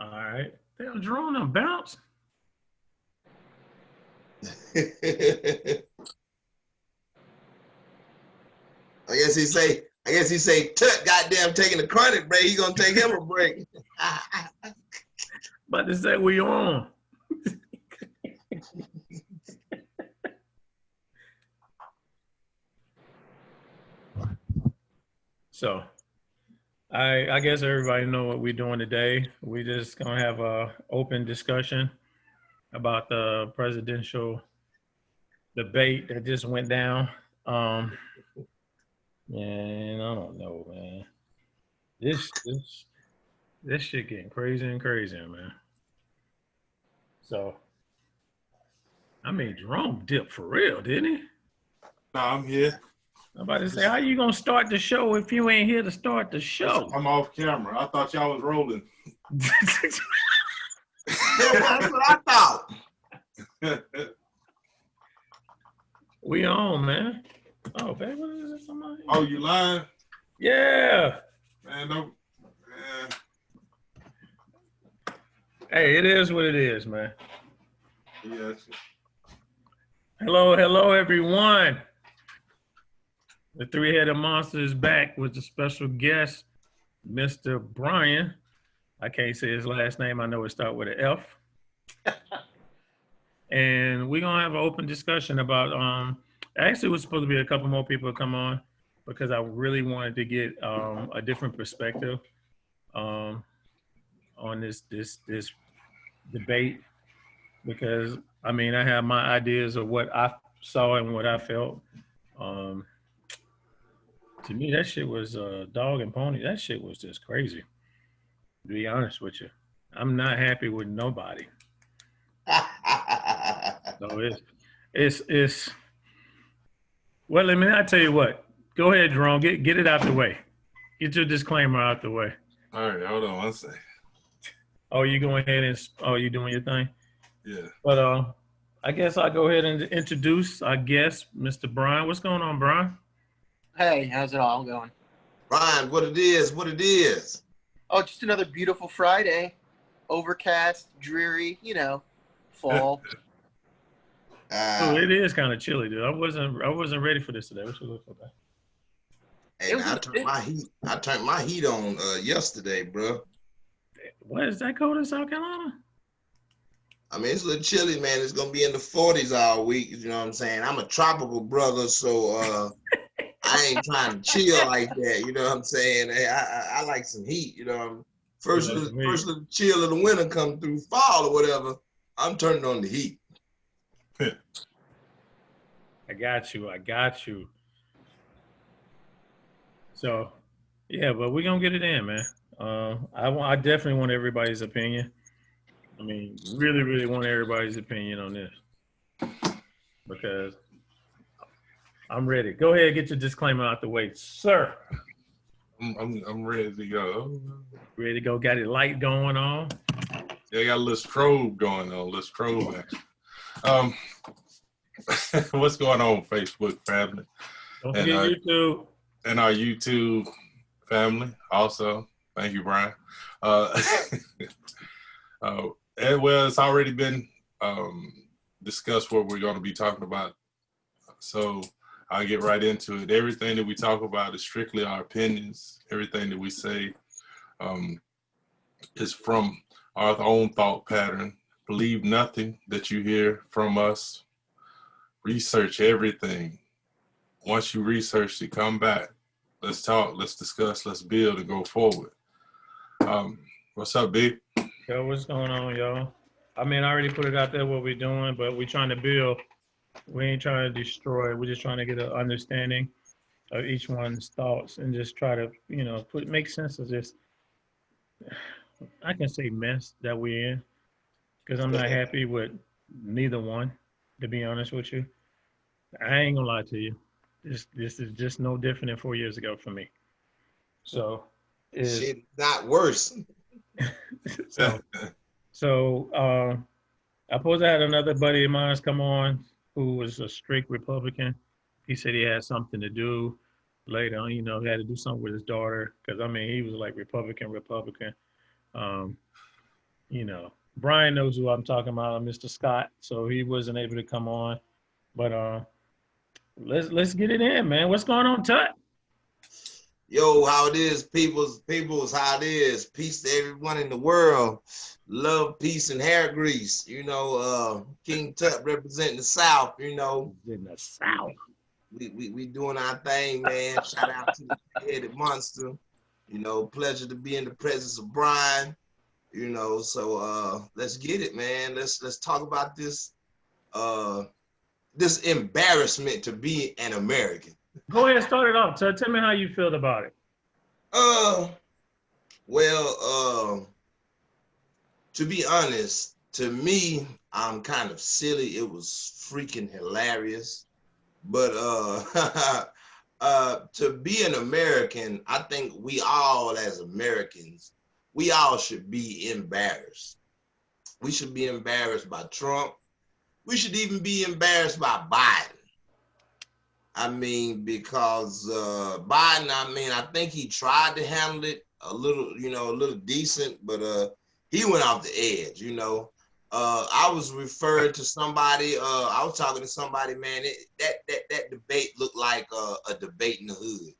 All right. Damn, Jerome done bounce. I guess he say, Tut, goddamn, taking a chronic break. He gonna take him a break. About to say we on. So, I guess everybody know what we're doing today. We just gonna have a open discussion about the presidential debate that just went down. And I don't know, man. This shit getting crazier and crazier, man. So, I mean, Jerome dipped for real, didn't he? No, I'm here. I'm about to say, how you gonna start the show if you ain't here to start the show? I'm off camera. I thought y'all was rolling. That's what I thought. We on, man. Oh, baby, what is this? Somebody? Oh, you lying? Yeah. Man, don't. Hey, it is what it is, man. Yes. Hello, everyone. The three-headed monster is back with a special guest, Mr. Brian. I can't say his last name. I know it starts with an F. And we're gonna have an open discussion about. Actually, it was supposed to be a couple more people to come on because I really wanted to get a different perspective on this debate. Because I mean, I have my ideas of what I saw and what I felt. To me, that shit was dog and pony. That shit was just crazy. To be honest with you, I'm not happy with nobody. So it's. Well, I mean, I tell you what. Go ahead, Jerome. Get it out the way. Get your disclaimer out the way. All right, hold on one second. Oh, you going ahead and you doing your thing? Yeah. But I guess I'll go ahead and introduce our guest, Mr. Brian. What's going on, Brian? Hey, how's it all going? Brian, what it is. Oh, just another beautiful Friday. Overcast, dreary, fall. Oh, it is kind of chilly, dude. I wasn't ready for this today. What you looking for? Hey, man, I turned my heat on yesterday, bro. What is that cold in South Carolina? I mean, it's a little chilly, man. It's gonna be in the 40s all week. You know what I'm saying? I'm a tropical brother, so I ain't trying to chill like that. You know what I'm saying? Hey, I like some heat. You know, first little chill of the winter come through fall or whatever. I'm turning on the heat. I got you. So, yeah, but we're gonna get it in, man. I definitely want everybody's opinion. I mean, really, really want everybody's opinion on this because I'm ready. Go ahead, get your disclaimer out the way, sir. I'm ready to go. Ready to go? Got it light going on? Yeah, I got a little strobe going on. Let's strobe action. What's going on, Facebook family? Don't forget YouTube. And our YouTube family also. Thank you, Brian. Well, it's already been discussed what we're going to be talking about. So I'll get right into it. Everything that we talk about is strictly our opinions. Everything that we say is from our own thought pattern. Believe nothing that you hear from us. Research everything. Once you research it, come back. Let's talk, let's discuss, let's build and go forward. What's up, B? Yo, what's going on, y'all? I mean, I already put it out there what we're doing, but we're trying to build. We ain't trying to destroy. We're just trying to get an understanding of each one's thoughts and just try to, make sense of this. I can say mess that we're in because I'm not happy with neither one, to be honest with you. I ain't gonna lie to you. This is just no different than 4 years ago for me. So shit, not worse. so I suppose I had another buddy of mine come on who was a strict Republican. He said he had something to do later on, he had to do something with his daughter because I mean he was like Republican. you know, Brian knows who I'm talking about, Mr. Scott. So he wasn't able to come on, but let's get it in, man. What's going on, Tut? Yo, how it is, people's how it is. Peace to everyone in the world. Love, peace, and hair grease. You know, King Tut representing the South. You know, In the South. we doing our thing, man. Shout out to the headed monster. You know, pleasure to be in the presence of Brian. You know, so let's get it, man. Let's talk about this this embarrassment to be an American. Go ahead, start it off. Tell me how you feel about it. Well, to be honest, to me, I'm kind of silly. It was freaking hilarious. But to be an American, I think we all as Americans, we all should be embarrassed. We should be embarrassed by Trump. We should even be embarrassed by Biden. I mean, because Biden, I think he tried to handle it a little, you know, a little decent, but he went off the edge, you know. I was referred to somebody, I was talking to somebody, man, that debate looked like a debate in the hood.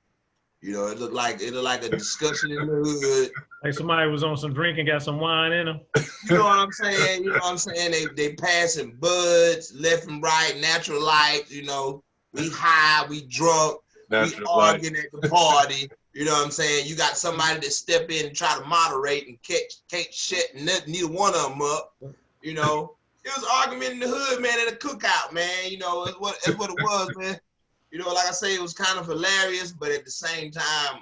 You know, it looked like a discussion in the hood. Like somebody was on some drink and got some wine in them. You know what I'm saying? You know what I'm saying? They passing buds left and right, natural light, you know. We high, we drunk, we arguing at the party. You know what I'm saying? You got somebody that step in and try to moderate and can't shut neither one of them up. You know, it was argument in the hood, man, at a cookout, man. You know, it's what it was, man. You know, like I say, it was kind of hilarious, but at the same time,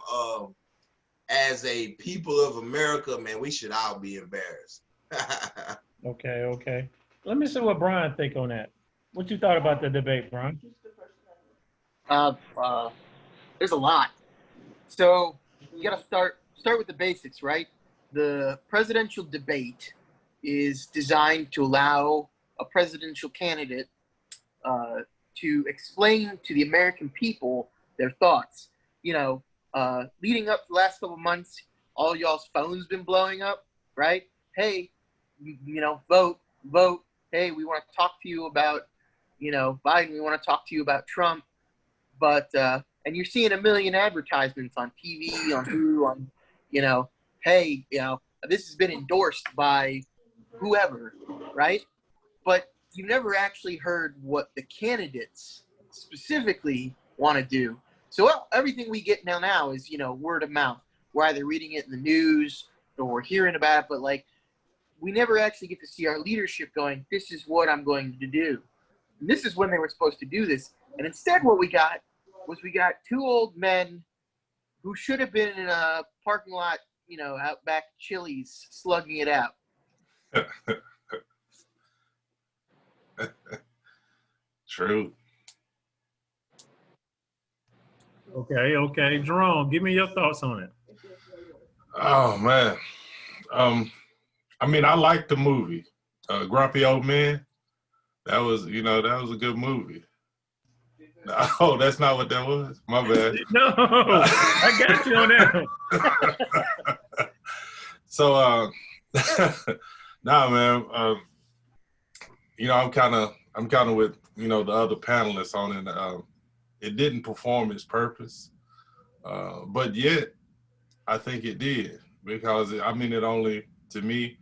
as a people of America, man, we should all be embarrassed. Okay. Let me see what Brian think on that. What you thought about the debate, Brian? There's a lot. So you got to start with the basics, right? The presidential debate is designed to allow a presidential candidate to explain to the American people their thoughts. You know, leading up to the last couple of months, all y'all's phones been blowing up, right? Hey, you know, vote. Hey, we want to talk to you about, you know, Biden. We want to talk to you about Trump. But and you're seeing a million advertisements on TV, on Hulu, on, you know, hey, you know, this has been endorsed by whoever, right? But you never actually heard what the candidates specifically want to do. So everything we get now is, you know, word of mouth. We're either reading it in the news or we're hearing about it, but like we never actually get to see our leadership going, this is what I'm going to do. And this is when they were supposed to do this. And instead what we got two old men who should have been in a parking lot, you know, out back Chili's slugging it out. True. Okay. Jerome, give me your thoughts on it. Oh man. I mean, I liked the movie. Grumpy Old Man. That was a good movie. Oh, that's not what that was? My bad. No, I got you on that. So nah, man. You know, I'm kind of with, you know, the other panelists on it. It didn't perform its purpose, but yet I think it did, because I mean, it only, to me,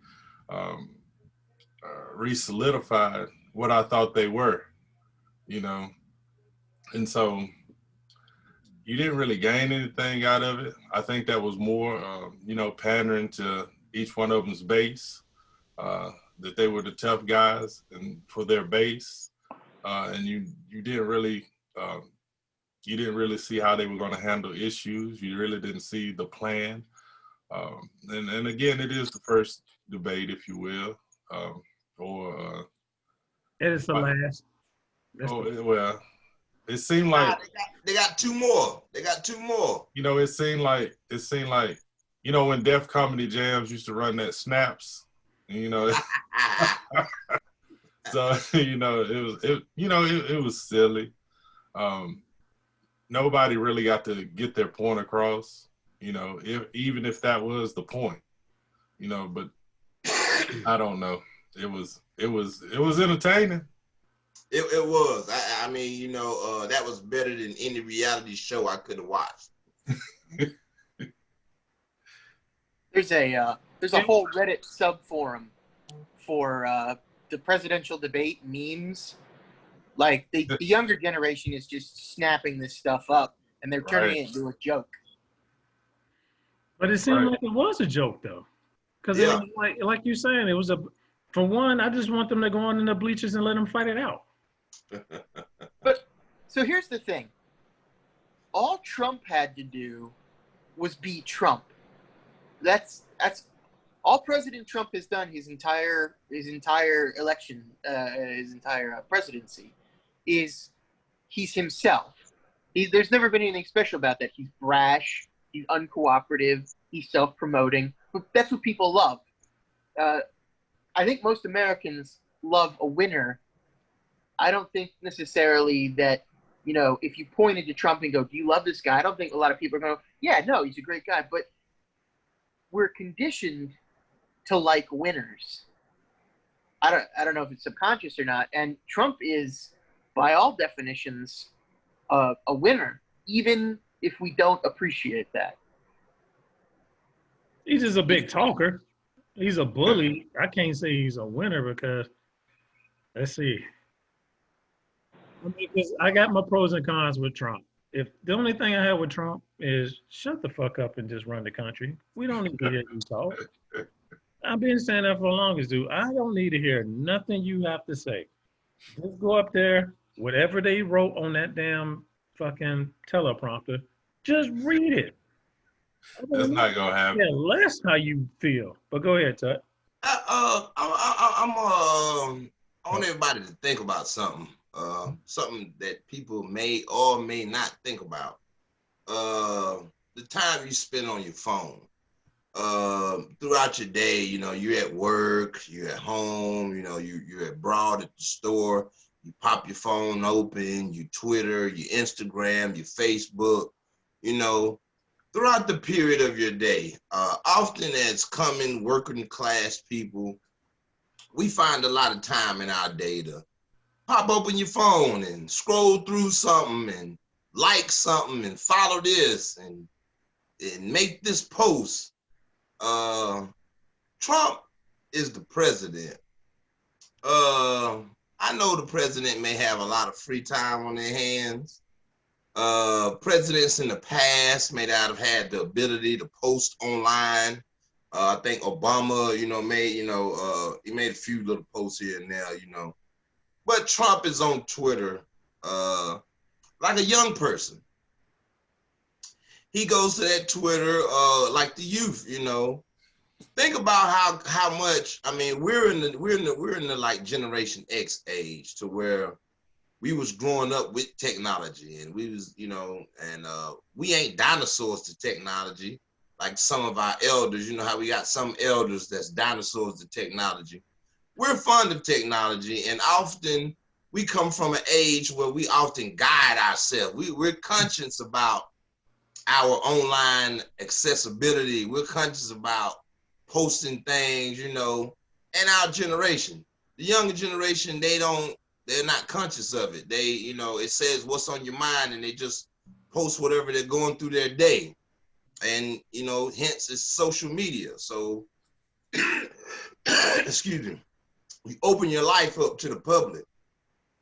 re-solidified what I thought they were, you know. And so you didn't really gain anything out of it. I think that was more, you know, pandering to each one of them's base, that they were the tough guys and for their base. And you didn't really see how they were going to handle issues. You really didn't see the plan. And again, it is the first debate, if you will, It is the last. Well, it seemed like they got two more. They got two more. You know, it seemed like, you know, when Def Comedy Jams used to run that Snaps, you know. So, you know, it was silly. Nobody really got to get their point across, you know, even if that was the point, you know. But I don't know. It was entertaining. It was. I mean, you know, that was better than any reality show I could have watched. There's a whole Reddit sub forum for the presidential debate memes. Like the younger generation is just snapping this stuff up and they're turning it into a joke. But it seemed Right. like it was a joke though, because Yeah. like you're saying, it was a. For one, I just want them to go on in the bleachers and let them fight it out. But so here's the thing. All Trump had to do was beat Trump. That's all President Trump has done his entire election, his entire presidency, is he's himself. There's never been anything special about that. He's brash. He's uncooperative. He's self-promoting. But that's what people love. I think most Americans love a winner. I don't think necessarily that, you know, if you pointed to Trump and go, do you love this guy? I don't think a lot of people are going to go, yeah, no, he's a great guy. But we're conditioned to like winners. I don't know if it's subconscious or not. And Trump is, by all definitions, a winner, even if we don't appreciate that. He's just a big talker. He's a bully. I can't say he's a winner because, let's see. I mean, 'cause I got my pros and cons with Trump. If the only thing I have with Trump is shut the fuck up and just run the country. We don't need to hear you talk. I've been saying that for the longest, dude. I don't need to hear nothing you have to say. Just go up there, whatever they wrote on that damn fucking teleprompter, just read it. That's not gonna happen. Yeah, less how you feel. But go ahead, Tut. I want everybody to think about something. Something that people may or may not think about. The time you spend on your phone. Throughout your day, you know, you're at work, you're at home, you know, you're abroad at the store, you pop your phone open, you Twitter, you Instagram, your Facebook, you know, throughout the period of your day, often as common working class people, we find a lot of time in our day to pop open your phone and scroll through something and like something and follow this and make this post. Trump is the president. I know the president may have a lot of free time on their hands. Presidents in the past may not have had the ability to post online. I think Obama, you know, he made a few little posts here and there, you know. But Trump is on Twitter like a young person. He goes to that Twitter like the youth, you know. Think about how much. I mean, we're in the like Generation X age, to where we was growing up with technology, and we was, you know, and we ain't dinosaurs to technology like some of our elders. You know how we got some elders that's dinosaurs to technology. We're fond of technology, and often we come from an age where we often guide ourselves. We're conscious about our online accessibility. We're conscious about posting things, you know. And our generation, the younger generation, they're not conscious of it. They, you know, it says what's on your mind, and they just post whatever they're going through their day. And, you know, hence it's social media. So, excuse me, you open your life up to the public.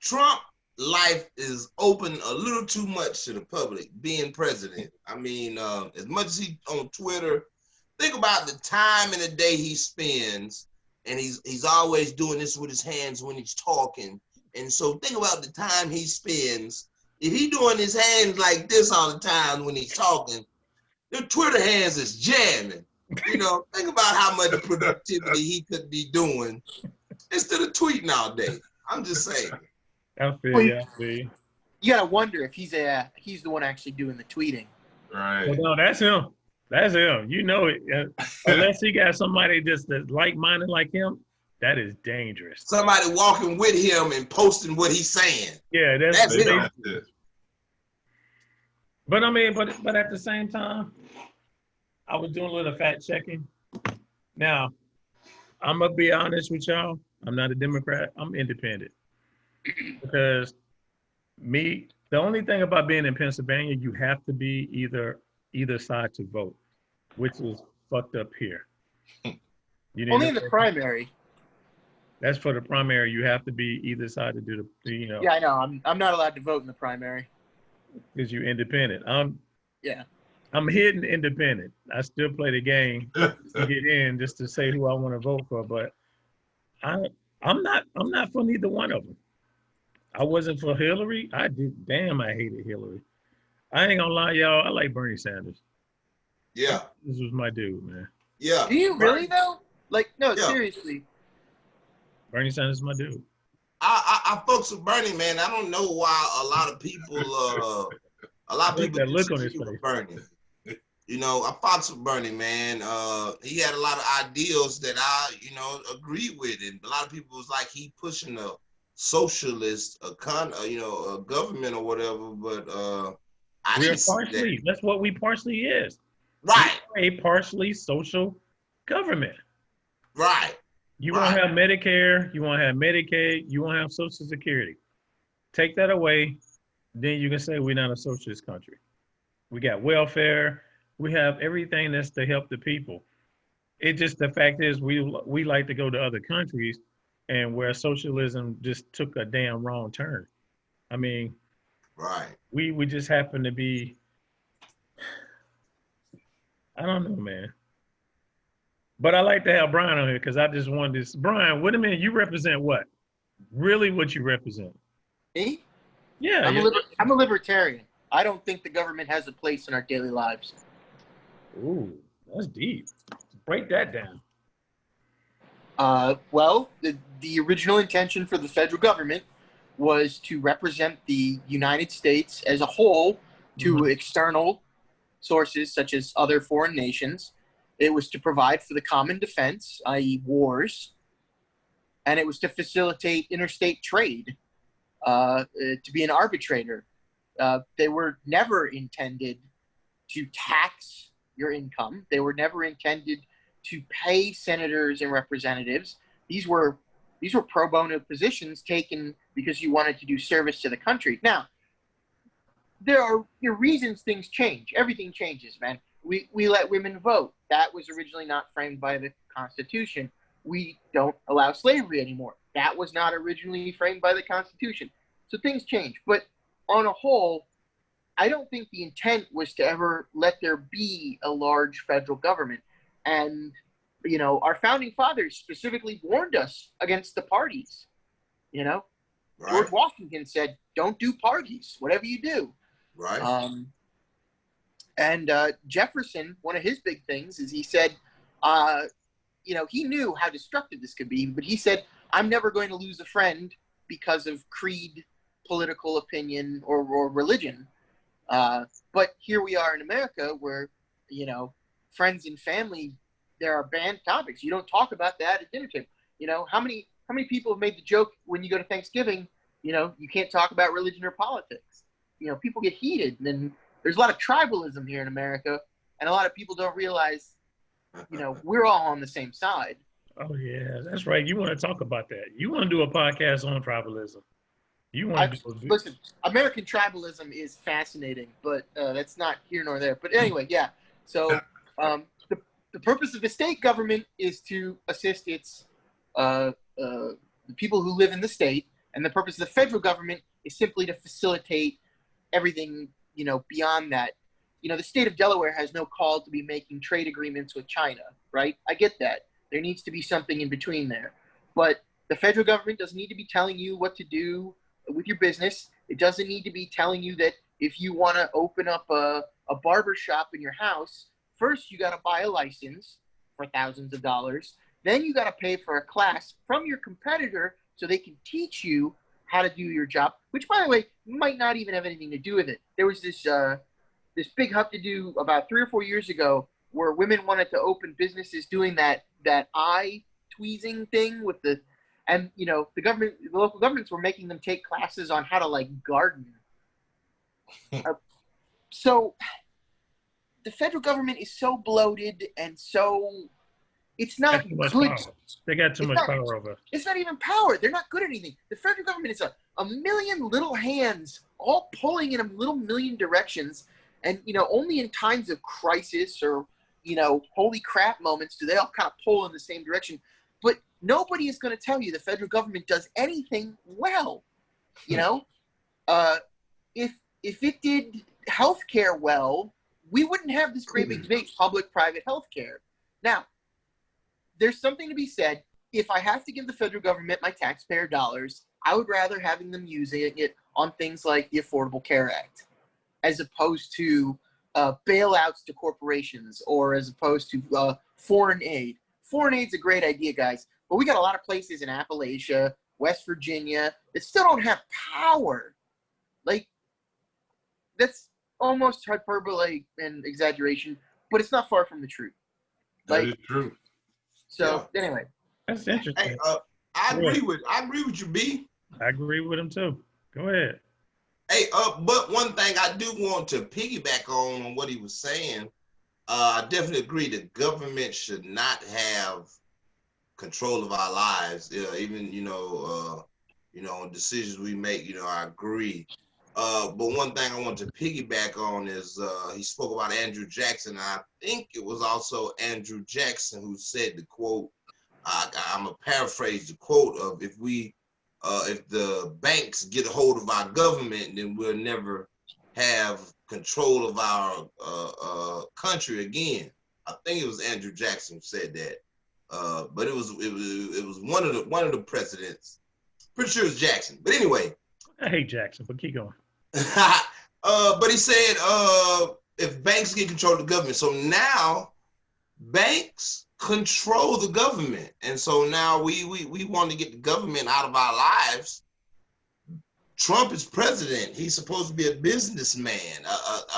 Trump life is open a little too much to the public, being president. I mean, as much as he on Twitter, think about the time in the day he spends, and he's always doing this with his hands when he's talking. And so think about the time he spends. If he doing his hands like this all the time when he's talking, the Twitter hands is jamming. You know, think about how much productivity he could be doing instead of tweeting all day. I'm just saying. I feel you. I feel you. You gotta wonder if he's the one actually doing the tweeting. Right. Well, no, that's him. That's him. You know it. Unless he got somebody just that's like-minded like him, that is dangerous. Somebody walking with him and posting what he's saying. Yeah, That's it. him. That's it. But I mean, but at the same time, I was doing a little fact checking. Now, I'm gonna be honest with y'all. I'm not a Democrat. I'm independent because the only thing about being in Pennsylvania, you have to be either side to vote, which is fucked up here. You Only know, in the primary. that's for the primary. You have to be either side to do Yeah, I know. I'm not allowed to vote in the primary. because you're independent. Yeah. I'm hidden independent. I still play the game to get in just to say who I want to vote for, but I'm not for neither one of them. I wasn't for Hillary. I hated Hillary. I ain't gonna lie, y'all. I like Bernie Sanders. Yeah. This was my dude, man. Yeah. Do you really though? Like, no, Yeah. seriously. Bernie Sanders is my dude. I fucks with Bernie, man. I don't know why a lot of people That look on his disagree with face. Bernie. You know, I fucks with Bernie, man. He had a lot of ideals that I, agree with, and a lot of people was like he pushing a socialist, a government or whatever. But I We're didn't see partially. that. That's what we partially is. Right, We're a partially social government. right. You won't have Medicare. You won't have Medicaid. You won't have Social Security. Take that away, then you can say we're not a socialist country. We got welfare. We have everything that's to help the people. It just the fact is we like to go to other countries, and where socialism just took a damn wrong turn. I mean, Right. we just happen to be. I don't know, man. But I like to have Brian on here because I just wanted this. Brian, wait a minute. You represent what? Really, what you represent? Me? Yeah. I'm a libertarian. I don't think the government has a place in our daily lives. Ooh, that's deep. Break that down. Well, the original intention for the federal government was to represent the United States as a whole to external sources such as other foreign nations. It was to provide for the common defense, i.e. wars, and it was to facilitate interstate trade, to be an arbitrator. They were never intended to tax your income. They were never intended to pay senators and representatives. These were pro bono positions taken because you wanted to do service to the country. Now, there are reasons things change. Everything changes, man. We let women vote. That was originally not framed by the Constitution. We don't allow slavery anymore. That was not originally framed by the Constitution. So things change. But on a whole, I don't think the intent was to ever let there be a large federal government. And, our founding fathers specifically warned us against the parties. Right. George Washington said, don't do parties, whatever you do. Right. And Jefferson, one of his big things is he said, he knew how destructive this could be, but he said, I'm never going to lose a friend because of creed, political opinion, or religion. But here we are in America where, friends and family, there are banned topics. You don't talk about that at dinner table. How many people have made the joke when you go to Thanksgiving, you can't talk about religion or politics. People get heated, and then there's a lot of tribalism here in America, and a lot of people don't realize, we're all on the same side. Oh yeah, that's right. You want to talk about that? You want to do a podcast on tribalism? You want to listen? American tribalism is fascinating, but that's not here nor there. But anyway, yeah. So the purpose of the state government is to assist its the people who live in the state, and the purpose of the federal government is simply to facilitate everything, beyond that. The state of Delaware has no call to be making trade agreements with China, right? I get that. There needs to be something in between there. But the federal government doesn't need to be telling you what to do with your business. It doesn't need to be telling you that if you want to open up a barber shop in your house, first you got to buy a license for thousands of dollars. Then you got to pay for a class from your competitor so they can teach you how to do your job, which, by the way, might not even have anything to do with it. There was this big huff-to-do about 3 or 4 years ago where women wanted to open businesses doing that eye tweezing thing with the local governments were making them take classes on how to garden. So the federal government is so bloated and so It's not Got too much good. power. They got too It's much not- power over us. It's not even power. They're not good at anything. The federal government is a million little hands all pulling in a little million directions. And, only in times of crisis or, holy crap moments do they all kind of pull in the same direction. But nobody is going to tell you the federal government does anything well. If it did healthcare well, we wouldn't have this great big debate, public-private healthcare. Now, there's something to be said. If I have to give the federal government my taxpayer dollars, I would rather having them using it on things like the Affordable Care Act, as opposed to bailouts to corporations, or as opposed to foreign aid. Foreign aid's a great idea, guys, but we got a lot of places in Appalachia, West Virginia, that still don't have power. Like, that's almost hyperbole and exaggeration, but it's not far from the truth. That is true. So anyway, That's interesting. Hey, I agree with you, B. I agree with him too. Go ahead. Hey, but one thing I do want to piggyback on what he was saying. I definitely agree that government should not have control of our lives. Even decisions we make. I agree. But one thing I want to piggyback on is he spoke about Andrew Jackson. I think it was also Andrew Jackson who said the quote. I'm gonna paraphrase the quote of if the banks get a hold of our government, then we'll never have control of our country again. I think it was Andrew Jackson who said that, but it was one of the presidents. Pretty sure it was Jackson. But anyway, I hate Jackson, but keep going. but he said if banks get control of the government, so now banks control the government, and so now we want to get the government out of our lives. Trump is president. He's supposed to be a businessman.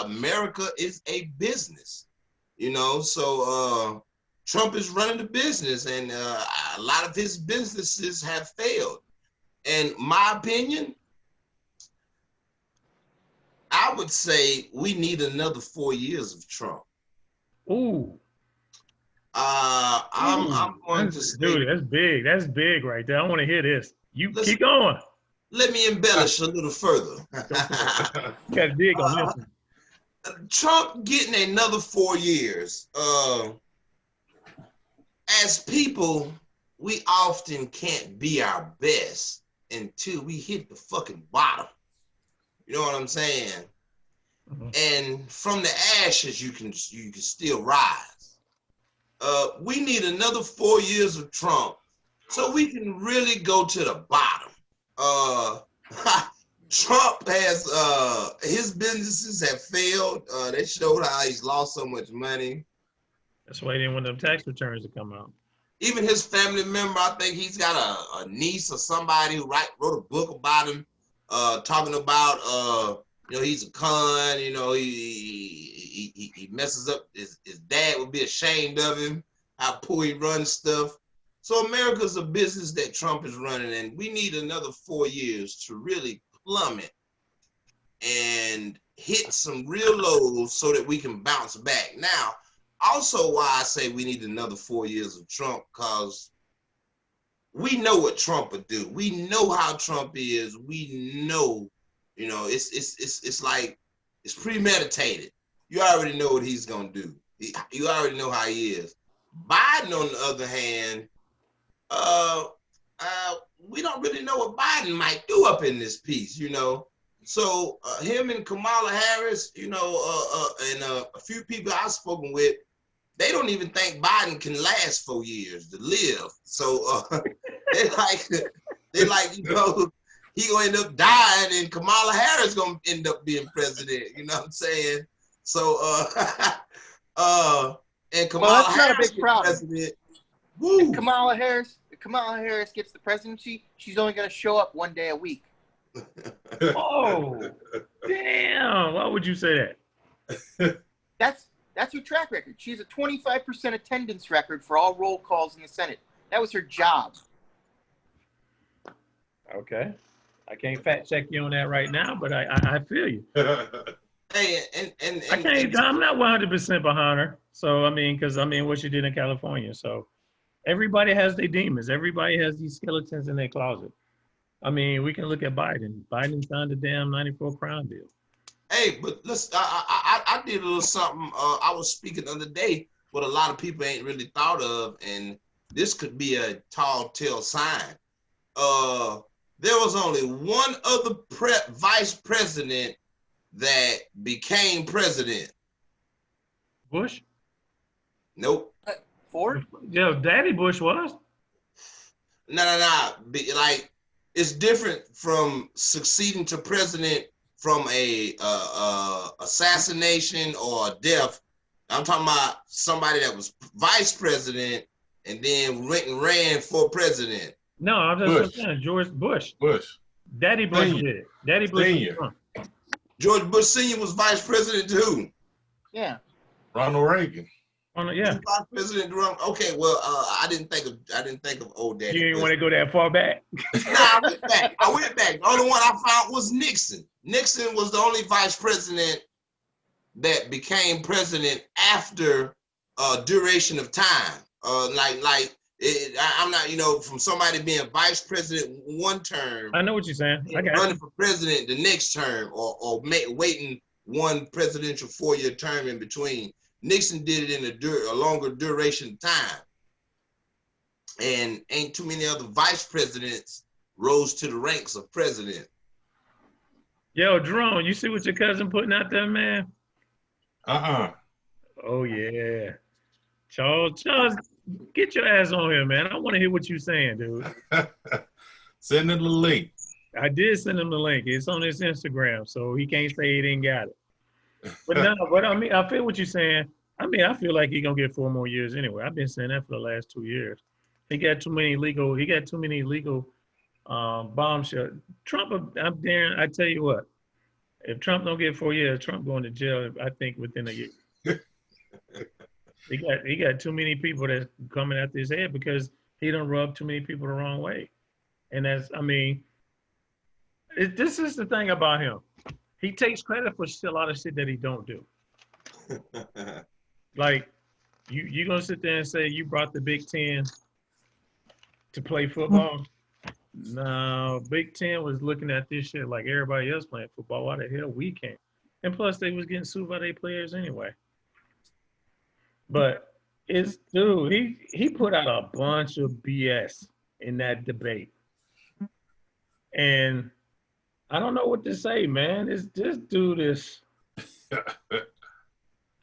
America is a business, so Trump is running the business, and a lot of his businesses have failed. In my opinion, I would say we need another 4 years of Trump. Ooh. I'm going to say, dude, that's big. That's big right there. I want to hear this. Listen, Keep going. let me embellish a little further. You got to dig on this one. Trump getting another 4 years. As people, we often can't be our best until we hit the fucking bottom. You know what I'm saying? Mhm. And from the ashes, you can still rise. We need another 4 years of Trump so we can really go to the bottom. Trump has his businesses have failed. They showed how he's lost so much money. That's why he didn't want them tax returns to come out. Even his family member, I think he's got a niece or somebody who wrote a book about him, talking about he's a con. He messes up. His dad would be ashamed of him, how poor he runs stuff. So America's a business that Trump is running, and we need another 4 years to really plummet and hit some real lows so that we can bounce back. Now, also why I say we need another 4 years of Trump, because we know what Trump would do. We know how Trump is. We know, it's like it's premeditated. You already know what he's gonna do. You already know how he is. Biden, on the other hand, we don't really know what Biden might do up in this piece, So him and Kamala Harris, and a few people I've spoken with, they don't even think Biden can last 4 years to live. So they like, he gonna end up dying, and Kamala Harris gonna end up being president. You know what I'm saying? So and Kamala that's not a Harris big problem. president. Woo. If Kamala Harris gets the presidency, she's only going to show up 1 day a week. Oh, damn. Why would you say that? That's her track record. She has a 25% attendance record for all roll calls in the Senate. That was her job. Okay. I can't fact check you on that right now, but I feel you. Hey, I'm not 100% behind her. So, because what she did in California. So, Everybody has their demons. Everybody has these skeletons in their closet. I mean, we can look at Biden. Biden signed the damn 94 crime bill. Hey, but listen, I did a little something. I was speaking the other day, what a lot of people ain't really thought of, and this could be a tall tale sign. There was only one other vice president that became president. Bush? Nope. Ford? Yeah, Daddy Bush was. No. Like, it's different from succeeding to president from a assassination or a death. I'm talking about somebody that was vice president and then went and ran for president. No, I'm just saying George Bush. Bush. Daddy Bush Senior. did. Daddy Bush Senior. was Trump. George Bush Sr. was vice president to who? Yeah. Ronald Reagan. Oh, yeah. Vice president to Ronald. Okay, well, I didn't think of old Daddy. You didn't Bush. want to go that far back. I went back. The only one I found was Nixon. Nixon was the only vice president that became president after a duration of time. I'm not, from somebody being vice president one term. I know what you're saying. I got running you. for president the next term, or waiting one presidential 4-year term in between. Nixon did it in a longer duration of time. And ain't too many other vice presidents rose to the ranks of president. Yo, Jerome, you see what your cousin putting out there, man? Oh, yeah. Charles, get your ass on here, man. I want to hear what you're saying, dude. Send him the link. I did send him the link. It's on his Instagram, so he can't say he didn't got it. But no, but I mean, I feel what you're saying. I mean, I feel like he's gonna get 4 more years anyway. I've been saying that for the last 2 years. He got too many legal bombshells. Trump, I'm daring, I tell you what, if Trump don't get 4 years, Trump going to jail, I think, within a year. He got too many people that's coming after his head because he done rubbed too many people the wrong way. And this is the thing about him. He takes credit for a lot of shit that he don't do. Like, you gonna sit there and say you brought the Big Ten to play football? No, Big Ten was looking at this shit like everybody else playing football. Why the hell we can't? And plus, they was getting sued by their players anyway. But he put out a bunch of BS in that debate. And I don't know what to say, man. This dude is.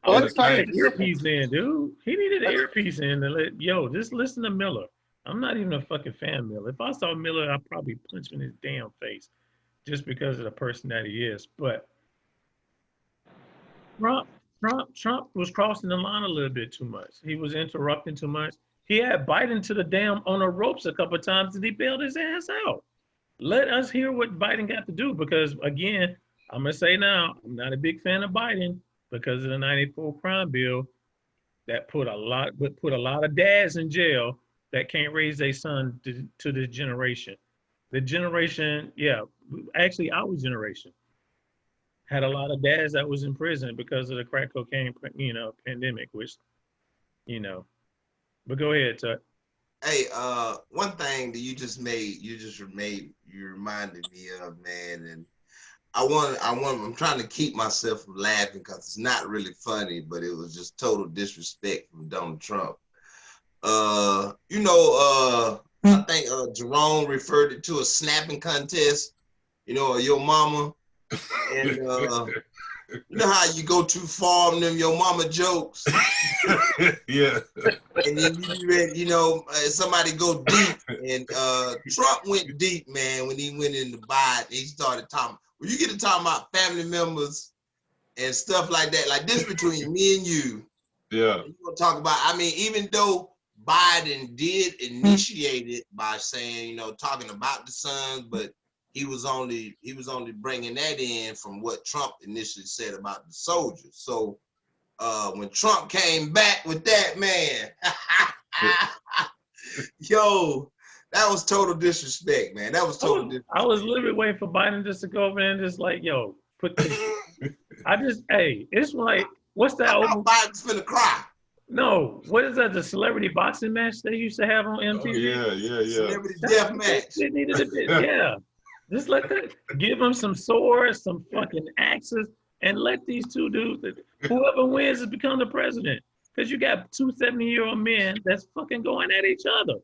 Well, let's talk an earpiece in, dude. He needed an earpiece in to just listen to Miller. I'm not even a fucking fan of Miller. If I saw Miller, I'd probably punch him in his damn face just because of the person that he is. But Trump was crossing the line a little bit too much. He was interrupting too much. He had Biden to the damn on the ropes a couple of times and he bailed his ass out. Let us hear what Biden got to do because, again, I'm going to say now, I'm not a big fan of Biden because of the 94 crime bill that put a lot of dads in jail that can't raise their son to this generation. The generation, actually our generation had a lot of dads that was in prison because of the crack cocaine, pandemic, which, but go ahead, Tut. Hey, one thing that you reminded me of, man, and I'm trying to keep myself from laughing because it's not really funny, but it was just total disrespect from Donald Trump. I think Jerome referred it to a snapping contest, your mama. And you know how you go too far on them your mama jokes? Yeah. And then you ready, somebody go deep. And Trump went deep, man, when he went into Biden. He started talking. When you get to talking about family members and stuff like that, like this between me and you. Yeah. You gonna talk about, even though Biden did initiate it by saying, talking about the sons, but he was only bringing that in from what Trump initially said about the soldiers. So when Trump came back with that, man, yo, that was total disrespect, man. That was total disrespect. I was literally waiting for Biden just to go over and just like, yo, put this. It's like, what's that? Biden's finna cry. No, what is that? The celebrity boxing match they used to have on Oh MTV? yeah. Celebrity That's death what match. they needed to be. Yeah. Just let that, give them some swords, some fucking axes, and let these two dudes, whoever wins is become the president. Because you got two 70-year-old men that's fucking going at each other.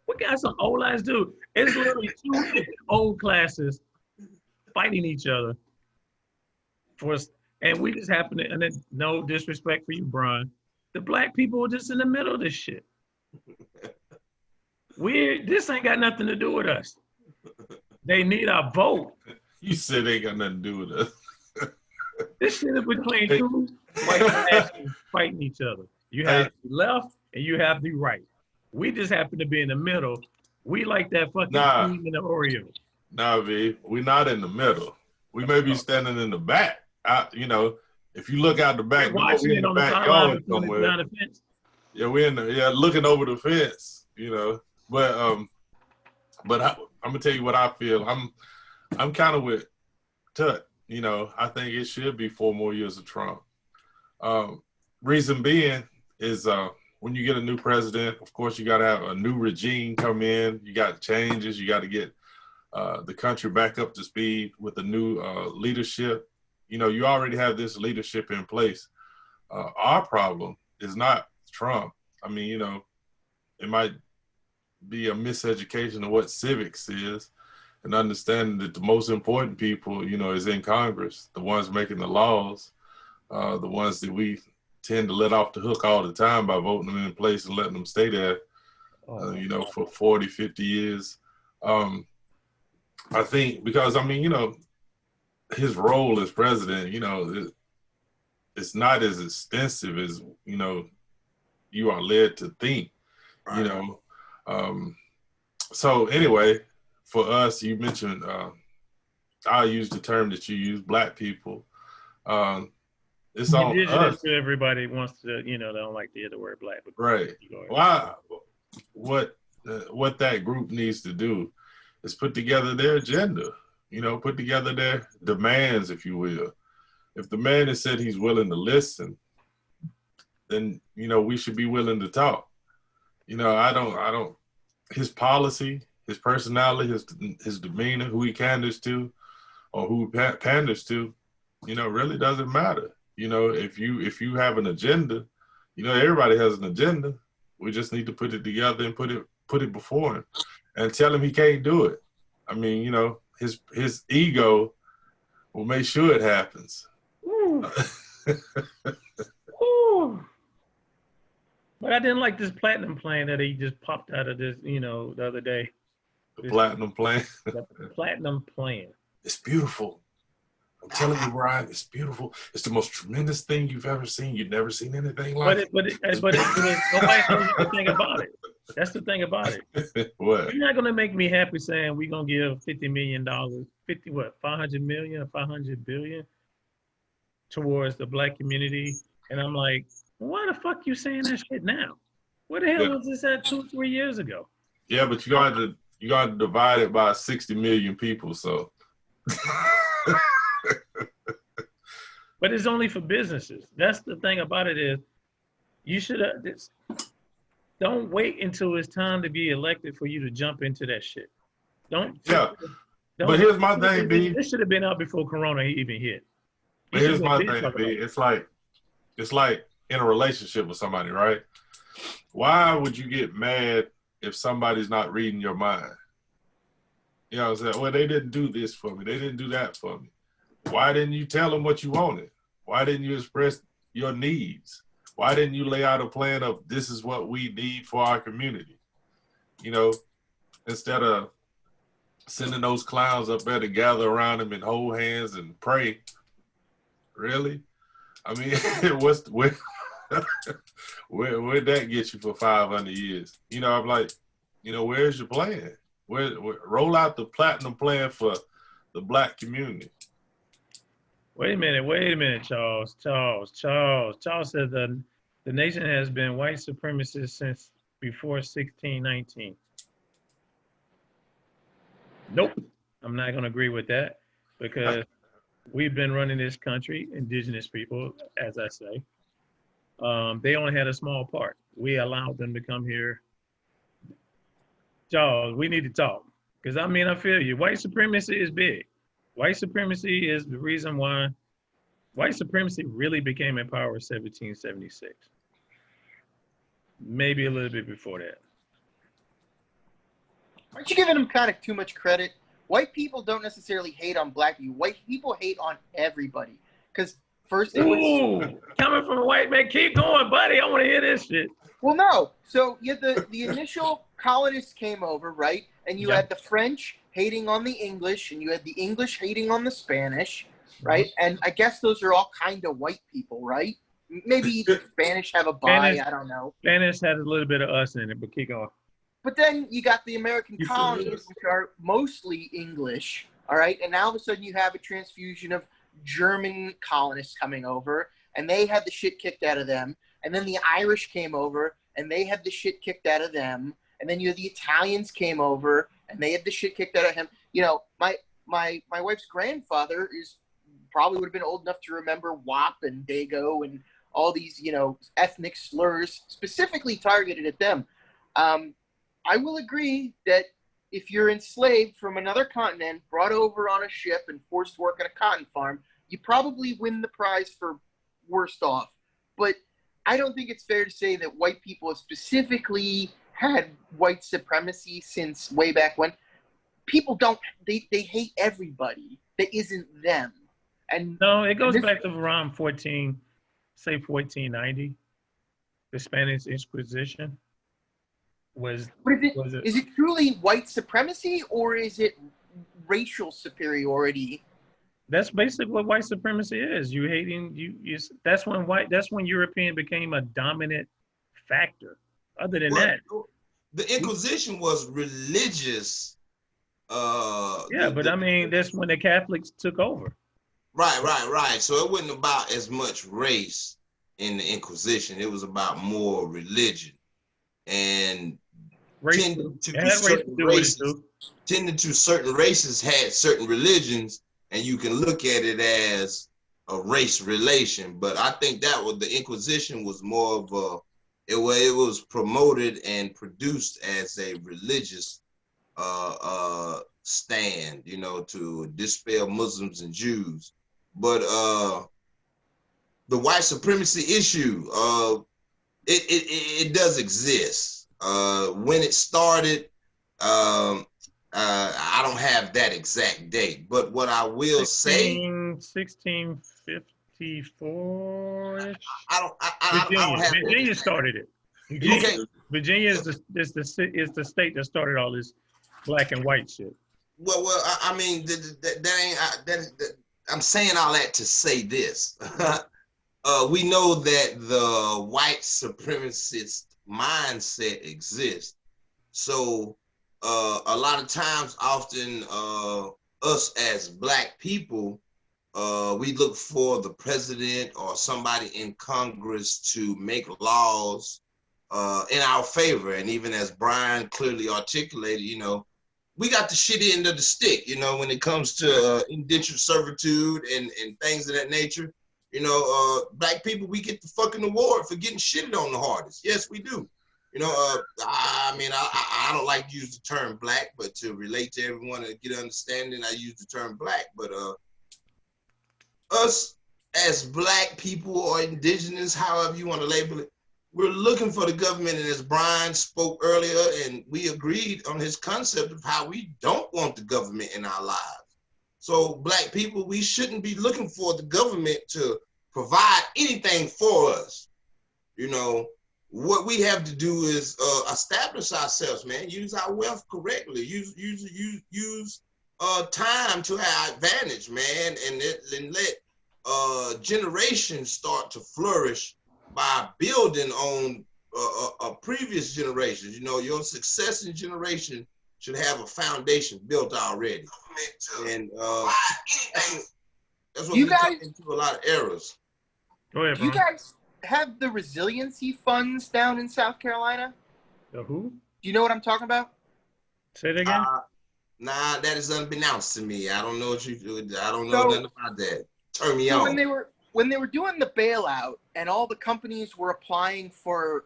We got some old ass dude. It's literally two old classes fighting each other for us. And we just happen to, and then no disrespect for you, Brian. The black people are just in the middle of this shit. This ain't got nothing to do with us. They need our vote. You said they ain't got nothing to do with us. This shit is between two white nations fighting each other. You have the left and you have the right. We just happen to be in the middle. We like that fucking cream in the Oreo. Nah, V, we're not in the middle. We may be standing in the back. You know, if you look out the back, watching it on the sideline somewhere. Down the fence. Yeah, we're in the looking over the fence. You know, but I'm gonna tell you what I feel. I'm kind of with Tut. You know, I think it should be 4 more years of Trump. Reason being is when you get a new president, of course, you got to have a new regime come in. You got changes. You got to get the country back up to speed with the new leadership. You know, you already have this leadership in place. Our problem is not Trump. I mean, you know, it might be a miseducation of what civics is, and understanding that the most important people, you know, is in Congress, the ones making the laws, the ones that we tend to let off the hook all the time by voting them in place and letting them stay there, you know, for 40, 50 years. I think because, I mean, you know, his role as president, you know, it's not as extensive as, you know, you are led to think, you know. So anyway, for us, you mentioned, I'll use the term that you use, black people. It's on us. Everybody wants to, you know, they don't like to hear the word black. But right. Why? What that group needs to do is put together their agenda, you know, put together their demands, if you will. If the man has said he's willing to listen, then, you know, we should be willing to talk. You know, I don't, his policy, his personality, his demeanor, who he panders to or who panders to, you know, really doesn't matter. You know, if you have an agenda, you know, everybody has an agenda. We just need to put it together and put it before him and tell him he can't do it. I mean, you know, his ego will make sure it happens. But I didn't like this platinum plan that he just popped out of this, you know, the other day. The platinum plan? The platinum plan. It's beautiful. I'm telling you, Brian, it's beautiful. It's the most tremendous thing you've ever seen. You've never seen anything like it. But nobody knows the thing about it. That's the thing about it. What? You're not gonna make me happy saying we're gonna give $50 million, 500 million or 500 billion towards the black community, and I'm like, why the fuck you saying that shit now? Where the hell was this at 2-3 years ago? Yeah, but you got to divide it by 60 million people, so. But it's only for businesses. That's the thing about it is, you should don't wait until it's time to be elected for you to jump into that shit. But here's my thing, B. This should have been out before Corona even hit. But here's my thing, B. It's like in a relationship with somebody, right? Why would you get mad if somebody's not reading your mind? You know what I'm saying? Well, they didn't do this for me. They didn't do that for me. Why didn't you tell them what you wanted? Why didn't you express your needs? Why didn't you lay out a plan of this is what we need for our community? You know, instead of sending those clowns up there to gather around him and hold hands and pray. Really? I mean, where'd that get you for 500 years? You know, I'm like, you know, where's your plan? Roll out the platinum plan for the black community. Wait a minute, Charles. Charles said that the nation has been white supremacist since before 1619. Nope, I'm not going to agree with that because we've been running this country, indigenous people, as I say, They only had a small part. We allowed them to come here. Charles, we need to talk. Because I mean, I feel you. White supremacy is big. White supremacy is the reason why white supremacy really became in power in 1776. Maybe a little bit before that. Aren't you giving them kind of too much credit? White people don't necessarily hate on black people. White people hate on everybody. Because first it was... Ooh, coming from a white man, keep going, buddy. I want to hear this shit. Well, no. So you had the initial colonists came over, right? And you had the French hating on the English, and you had the English hating on the Spanish, right? And I guess those are all kind of white people, right? Maybe the Spanish have a bye, I don't know. Spanish had a little bit of us in it, but keep going. But then you got the American colonies, which are mostly English, all right? And now all of a sudden you have a transfusion of German colonists coming over, and they had the shit kicked out of them. And then the Irish came over, and they had the shit kicked out of them. And then you had the Italians came over, and they had the shit kicked out of him. You know, my wife's grandfather is probably would have been old enough to remember WAP and Dago and all these, you know, ethnic slurs specifically targeted at them. I will agree that if you're enslaved from another continent, brought over on a ship and forced to work on a cotton farm, you probably win the prize for worst off. But I don't think it's fair to say that white people have specifically had white supremacy since way back when. People don't, they hate everybody that isn't them. And no, it goes back to around 1490. The Spanish Inquisition was. But is it truly white supremacy, or is it racial superiority? That's basically what white supremacy is. You hating that's when European became a dominant factor. Other than that, the Inquisition was religious. But I mean, that's when the Catholics took over. Right. So it wasn't about as much race in the Inquisition. It was about more religion and tending to certain races had certain religions, and you can look at it as a race relation. But I think that was the Inquisition was more of it was promoted and produced as a religious stand, you know, to dispel Muslims and Jews. But the white supremacy issue, it does exist. When it started, I don't have that exact date, but what I will say, 1654. I don't have Virginia started it. Virginia is the state that started all this black and white shit. Well, I mean, I'm saying all that to say this. We know that the white supremacist mindset exists. So a lot of times, often us as black people, we look for the president or somebody in Congress to make laws in our favor. And even as Brian clearly articulated, you know, we got the shitty end of the stick, you know, when it comes to indentured servitude and things of that nature. You know, black people, we get the fucking award for getting shitted on the hardest. Yes, we do. You know, I mean, I don't like to use the term black, but to relate to everyone and get understanding, I use the term black. But us as black people or indigenous, however you want to label it, we're looking for the government. And as Brian spoke earlier, and we agreed on his concept of how we don't want the government in our lives. So black people, we shouldn't be looking for the government to provide anything for us. You know, what we have to do is establish ourselves, man. Use our wealth correctly. Use time to our advantage, man, and let generations start to flourish by building on previous generations. You know, your successing generation should have a foundation built already. And that's what we get into a lot of errors. Go ahead, do you guys have the resiliency funds down in South Carolina? The who? Do you know what I'm talking about? Say it again. Nah, that is unbeknownst to me. I don't know what you do. I don't know nothing about that. Turn me on. when they were doing the bailout and all the companies were applying for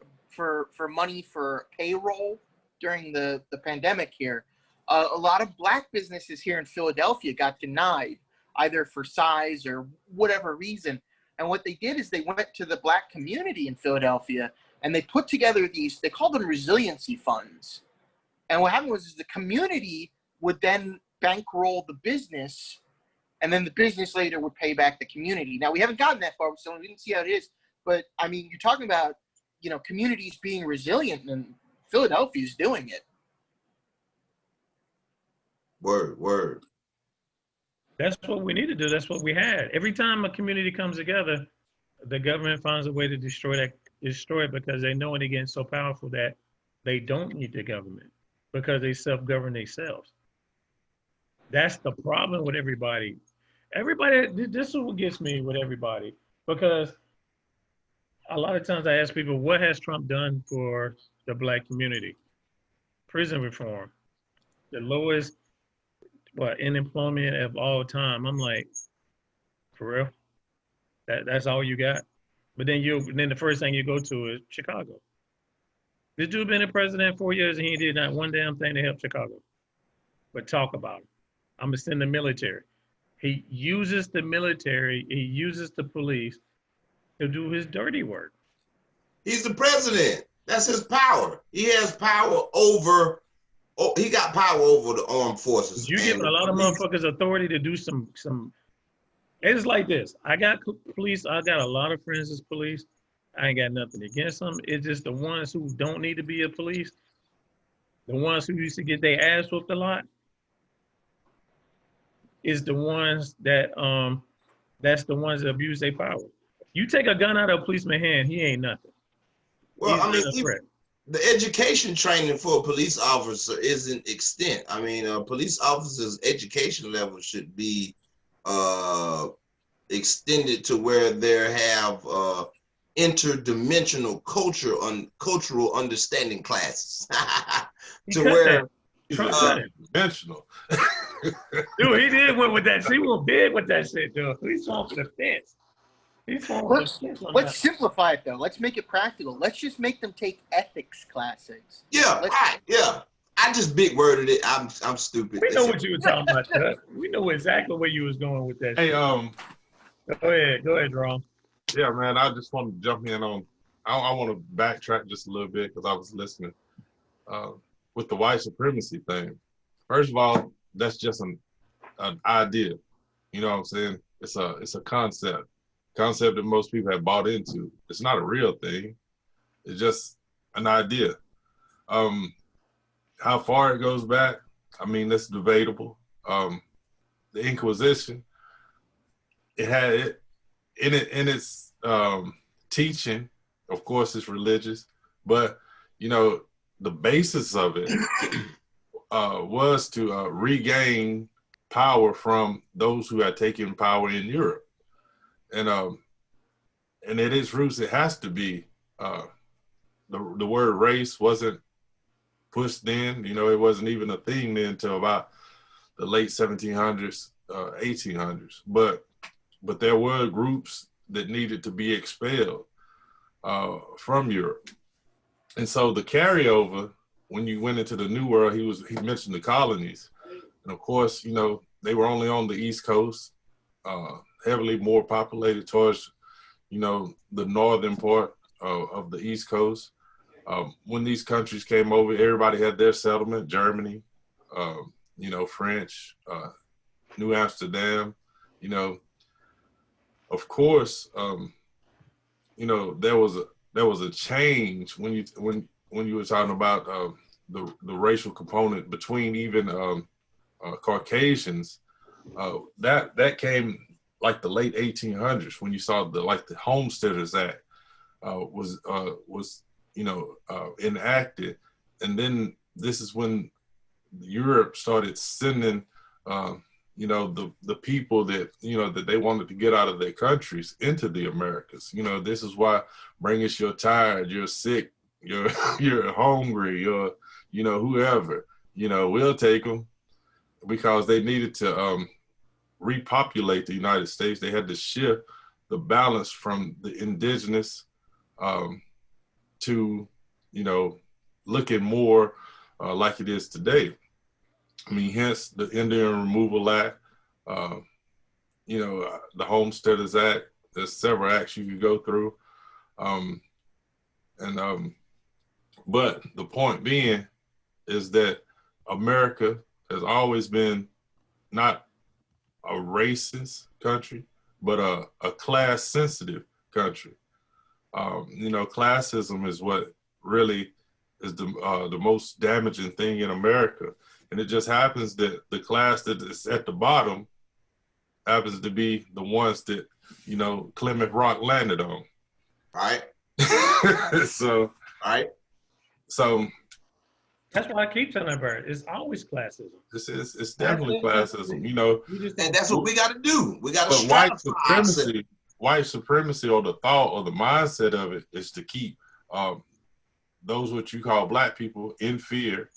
money for payroll during the pandemic here, a lot of black businesses here in Philadelphia got denied, either for size or whatever reason. And what they did is they went to the black community in Philadelphia and they put together these, they called them resiliency funds. And what happened was is the community would then bankroll the business, and then the business later would pay back the community. Now, we haven't gotten that far, so we didn't see how it is. But, I mean, you're talking about, you know, communities being resilient, and Philadelphia's doing it. Word. That's what we need to do. That's what we had. Every time a community comes together, the government finds a way to destroy it because they know it getting so powerful that they don't need the government because they self-govern themselves. That's the problem with everybody. This is what gets me with everybody, because a lot of times I ask people, what has Trump done for the black community? Prison reform, the lowest unemployment of all time. I'm like, for real? That's all you got? But then the first thing you go to is Chicago. This dude been a president 4 years and he did not one damn thing to help Chicago. But talk about it. I'm gonna send the military. He uses the military, he uses the police to do his dirty work. He's the president. That's his power. He has power over. He got power over the armed forces. You give a lot of motherfuckers authority to do some. It's like this. I got police. I got a lot of friends as police. I ain't got nothing against them. It's just the ones who don't need to be a police, the ones who used to get their ass whooped a lot, is the ones that that's the ones that abuse their power. You take a gun out of a policeman's hand, he ain't nothing. Well, I mean, the education training for a police officer isn't extent. I mean, a police officer's education level should be extended to where they have interdimensional cultural understanding classes. Dimensional. Dude, he did went with that. He went big with that shit, dude. He's on for the fence. Let's simplify it though. Let's make it practical. Let's just make them take ethics classes. Yeah, right. Yeah, I just big worded it. I'm stupid. We know what you were talking about. Chuck. We know exactly where you was going with that. Hey, Go ahead, Ron. Yeah, man. I just want to jump in on. I want to backtrack just a little bit because I was listening with the white supremacy thing. First of all, that's just an idea. You know what I'm saying? It's a concept that most people have bought into. It's not a real thing. It's just an idea. How far it goes back, I mean, that's debatable. The Inquisition, it had it in its teaching. Of course, it's religious, but you know, the basis of it was to regain power from those who had taken power in Europe. And at its roots, it has to be the word race wasn't pushed then. You know, it wasn't even a thing then until about the late 1700s, 1800s. But there were groups that needed to be expelled from Europe. And so the carryover, when you went into the New World, he mentioned the colonies. And of course, you know, they were only on the East Coast, heavily more populated towards, you know, the northern part of the East Coast. When these countries came over, everybody had their settlement. Germany, you know, French, New Amsterdam, you know. Of course, you know, there was a change when you were talking about the racial component between even Caucasians. That came like the late 1800s when you saw the Homesteaders Act was you know enacted, and then this is when Europe started sending you know the people that you know that they wanted to get out of their countries into the Americas. You know, this is why bring us you're tired, you're sick, you're hungry, you're you know whoever, you know, we'll take them, because they needed to repopulate the United States. They had to shift the balance from the indigenous to, you know, looking more like it is today. I mean, hence the Indian Removal Act, you know, the Homesteaders Act. There's several acts you could go through. But the point being is that America has always been not a racist country, but a class-sensitive country. You know, classism is what really is the most damaging thing in America. And it just happens that the class that is at the bottom happens to be the ones that, you know, Plymouth Rock landed on. Right. So, Right. So that's why I keep telling everybody, it's always classism. It's definitely classism, you know. And that's what we got to do. We got to But white supremacy, or the thought or the mindset of it is to keep those what you call black people in fear,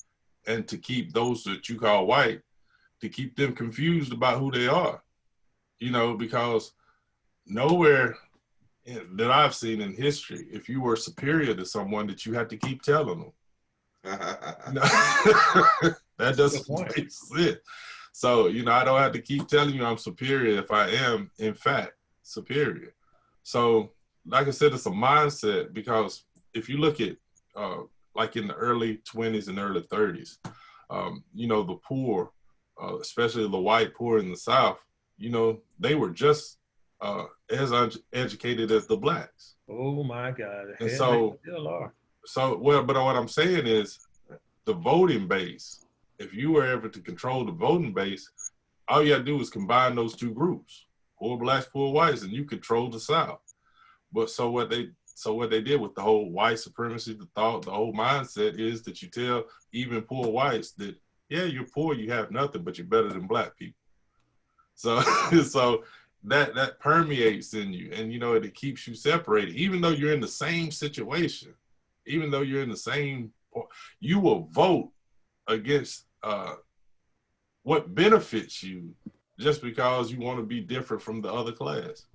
and to keep those that you call white, to keep them confused about who they are. You know, because nowhere that I've seen in history, if you were superior to someone, that you had to keep telling them. That doesn't make sense. So, you know, I don't have to keep telling you I'm superior if I am, in fact, superior. So, like I said, it's a mindset, because if you look at, like in the early 20s and early 30s, you know, the poor, especially the white poor in the South, you know, they were just as uneducated as the blacks. Oh my God. And so, still are. but what I'm saying is the voting base, if you were able to control the voting base, all you had to do was combine those two groups, poor blacks, poor whites, and you control the South. But so what they did with the whole white supremacy, the thought, the whole mindset is that you tell even poor whites that, yeah, you're poor, you have nothing, but you're better than black people. So, so that permeates in you, and you know, it keeps you separated, even though you're in the same situation, even though you're in the same, you will vote against what benefits you just because you want to be different from the other class.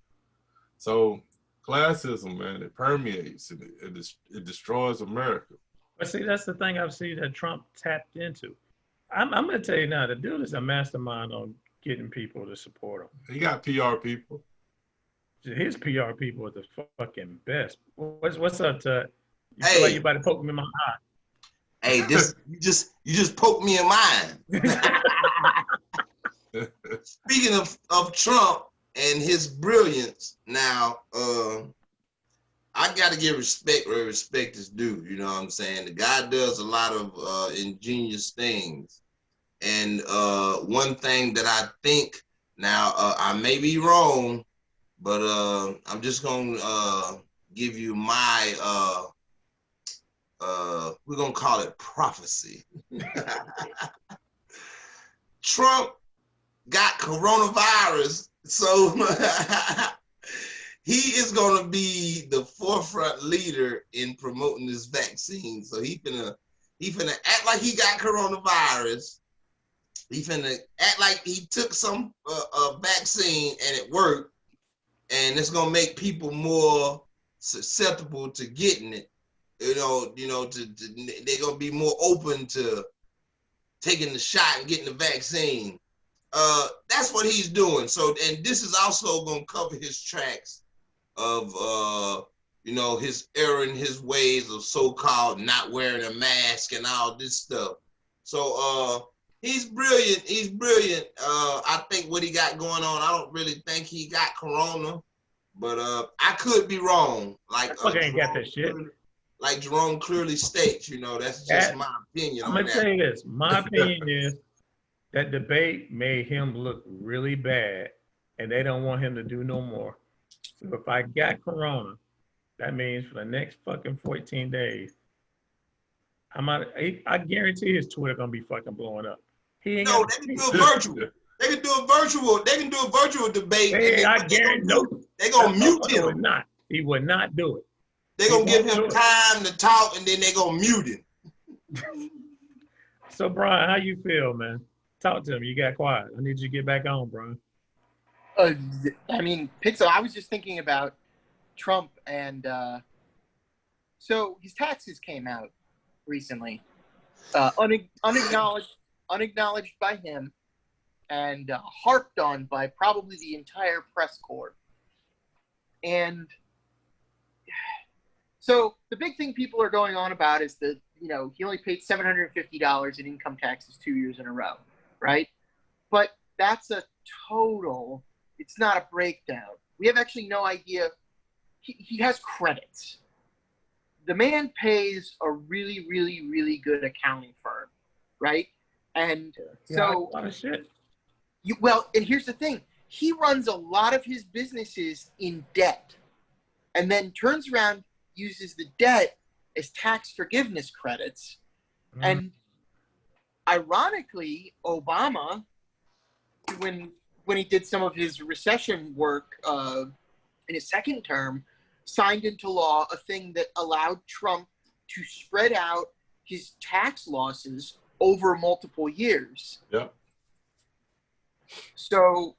So classism, man, it permeates and it destroys America. But see, that's the thing I've seen that Trump tapped into. I'm going to tell you now, the dude is a mastermind on getting people to support him. He got PR people. His PR people are the fucking best. What's up, Tut? You Hey. feel like you about to poke me in my eye. Hey, you just poked me in mine. Speaking of Trump and his brilliance, now I got to give respect where respect is due. You know what I'm saying? The guy does a lot of ingenious things, and one thing that I think, now I may be wrong, but I'm just gonna give you my we're gonna call it prophecy. Trump got coronavirus, so he is gonna be the forefront leader in promoting this vaccine. So he finna act like he got coronavirus. He finna act like he took some vaccine and it worked, and it's gonna make people more susceptible to getting it. You know, they're gonna be more open to taking the shot and getting the vaccine. That's what he's doing. So, and this is also gonna cover his tracks of you know, his error in his ways of so-called not wearing a mask and all this stuff. So he's brilliant. He's brilliant. I think what he got going on, I don't really think he got corona, but I could be wrong. Like ain't got that shit. Like Jerome clearly states, you know, that's just my opinion. I'm gonna tell you this. My opinion is that debate made him look really bad, and they don't want him to do no more. So if I got corona, that means for the next fucking 14 days, I guarantee his Twitter gonna be fucking blowing up. He ain't no, they can do a virtual. They can do a virtual. They can do a virtual debate. Hey, I guarantee. Nope. They're gonna mute him. Would not. He would not do it. They're gonna give him time to talk, and then they're gonna mute him. So, Brian, how you feel, man? Talk to me. You got quiet. I need you to get back on, Brian. I mean, Pixel, I was just thinking about Trump, and so his taxes came out recently, unacknowledged by him, and harped on by probably the entire press corps. And so the big thing people are going on about is that, he only paid $750 in income taxes 2 years in a row, right? But that's a total. It's not a breakdown. We have actually no idea. He has credits. The man pays a really, really, really good accounting firm, right? And so, a lot of shit. And here's the thing. He runs a lot of his businesses in debt, and then turns around, uses the debt as tax forgiveness credits. And ironically, Obama, when he did some of his recession work in his second term, signed into law a thing that allowed Trump to spread out his tax losses over multiple years. Yeah. So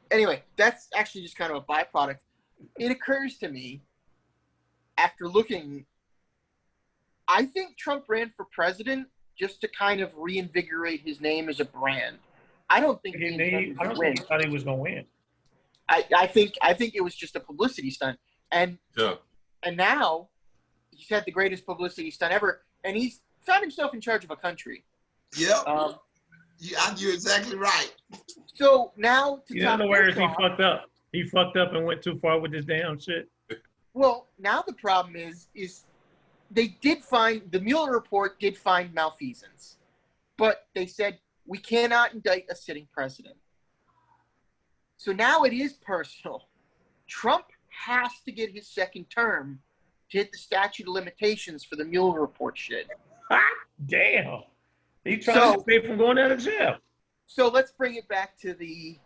anyway, that's actually just kind of a byproduct. It occurs to me, after looking, I think Trump ran for president just to kind of reinvigorate his name as a brand. I don't think I don't think he thought he was going to win. I think it was just a publicity stunt. And now he's had the greatest publicity stunt ever, and he's found himself in charge of a country. Yep. You're exactly right. So now to You know where he fucked up. He fucked up and went too far with this damn shit. Well, now the problem is they did find, the Mueller report did find malfeasance, but they said we cannot indict a sitting president. So now it is personal. Trump has to get his second term to hit the statute of limitations for the Mueller report shit. Damn. He tried to stay from going out of jail. So let's bring it back to the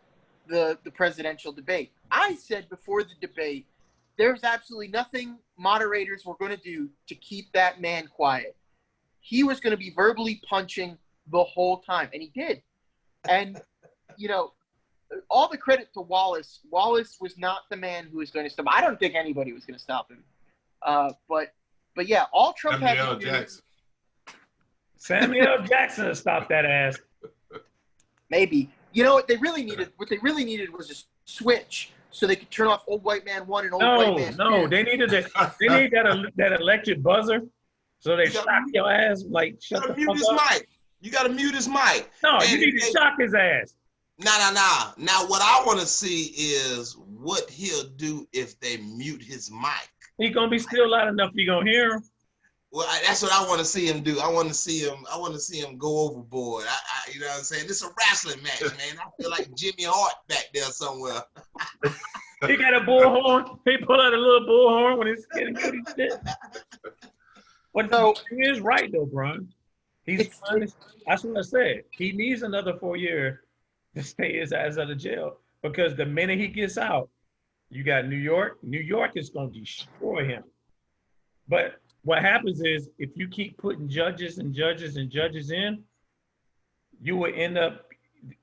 presidential debate. I said before the debate, there's absolutely nothing moderators were going to do to keep that man quiet. He was going to be verbally punching the whole time, and he did. And, all the credit to Wallace. Wallace was not the man who was going to stop. I don't think anybody was going to stop him. But yeah, all Trump had to do. Samuel Jackson stopped that ass. Maybe. You know what they really needed? What they really needed was a switch so they could turn off Old White Man 1 and Old White Man 2. No, they needed that electric buzzer, so they shock your ass like shut the fuck up. Mic. You gotta mute his mic. No, you need to shock his ass. Nah. Now what I want to see is what he'll do if they mute his mic. He gonna be still loud enough you gonna hear him. Well, that's what I want to see him do. I want to see him go overboard. You know what I'm saying? This is a wrestling match, man. I feel like Jimmy Hart back there somewhere. He got a bullhorn. He pull out a little bullhorn when he's getting good and shit. He is right though, Brian. That's what I said. He needs another 4 years to stay his ass out of jail, because the minute he gets out, you got New York. New York is going to destroy him. But what happens is, if you keep putting judges in, you will end up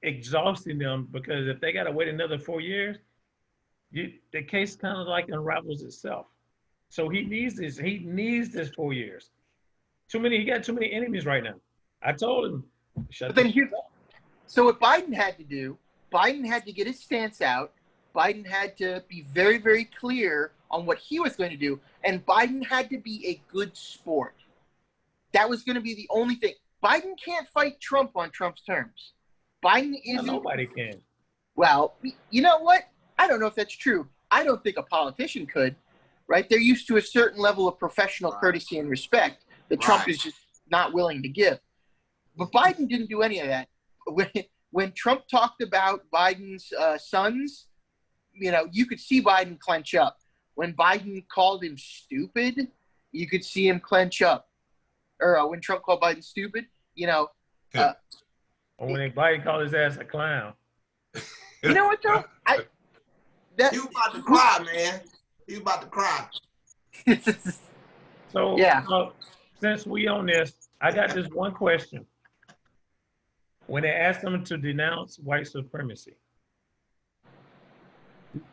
exhausting them, because if they got to wait another 4 years, the case kind of like unravels itself. So he needs this. He needs this 4 years. He got too many enemies right now. I told him. So what Biden had to do, Biden had to get his stance out. Biden had to be very, very clear on what he was going to do, and Biden had to be a good sport. That was going to be the only thing. Biden can't fight Trump on Trump's terms. Biden isn't. Nobody can. Well, you know what? I don't know if that's true. I don't think a politician could, right? They're used to a certain level of professional courtesy and respect that Trump is just not willing to give. But Biden didn't do any of that. When Trump talked about Biden's sons, you could see Biden clench up. When Biden called him stupid, you could see him clench up. Or when Trump called Biden stupid, or when Biden called his ass a clown. You know what, though? He was about to cry, man. He was about to cry. So, since we on this, I got this one question. when they asked him to denounce white supremacy.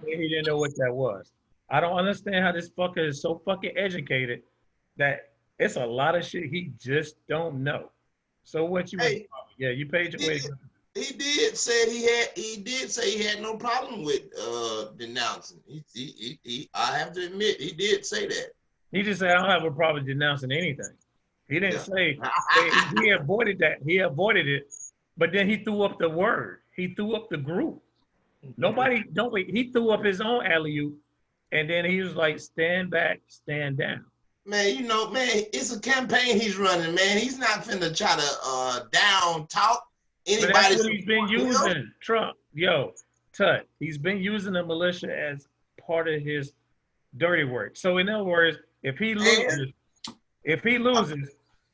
He didn't know what that was. I don't understand how this fucker is so fucking educated that it's a lot of shit he just don't know. So what you Hey, yeah, you paid your way to go. he did say he had no problem with denouncing. I have to admit he did say that. He just said I don't have a problem denouncing anything. He didn't say he avoided that. He avoided it, but then he threw up the word. He threw up the group. He threw up his own alley-oop, and then he was like, stand back, stand down. Man, you know, man, it's a campaign he's running, man. He's not finna try to down talk anybody. But that's what he's been using, Trump. Yo, Tut, he's been using the militia as part of his dirty work. So in other words, if he loses,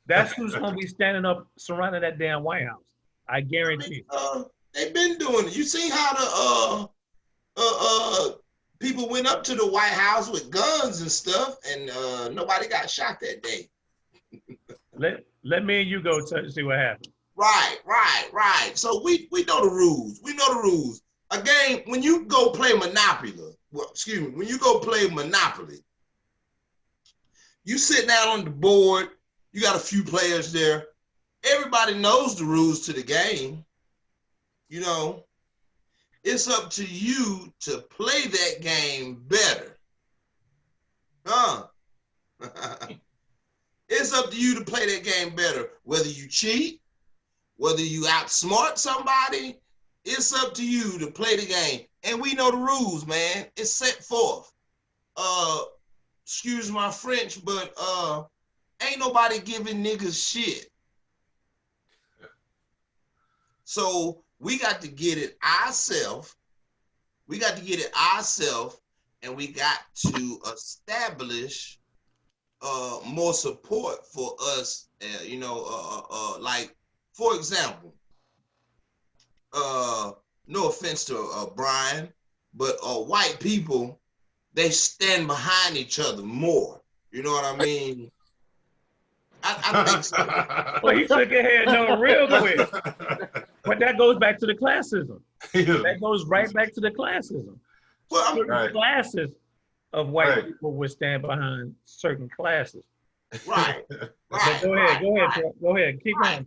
that's who's gonna be standing up surrounding that damn White House. I guarantee. They've been doing it. You see how the people went up to the White House with guns and stuff, and nobody got shot that day. Let me and you go see what happens. Right. So we know the rules. We know the rules. A game, when you go play Monopoly, when you go play Monopoly, you sit down on the board, you got a few players there. Everybody knows the rules to the game. You know, it's up to you to play that game better. It's up to you to play that game better. Whether you cheat, whether you outsmart somebody, it's up to you to play the game. And we know the rules, man. It's set forth. Excuse my French, but ain't nobody giving niggas shit. So we got to get it ourselves. And we got to establish more support for us. Like, for example, no offense to Brian, but white people, they stand behind each other more. You know what I mean? I think so. Well, he shook his head no real quick. But that goes back to the classism. That goes right back to the classism. Well, certain classes of white people would stand behind certain classes. Right. Go ahead. Keep on.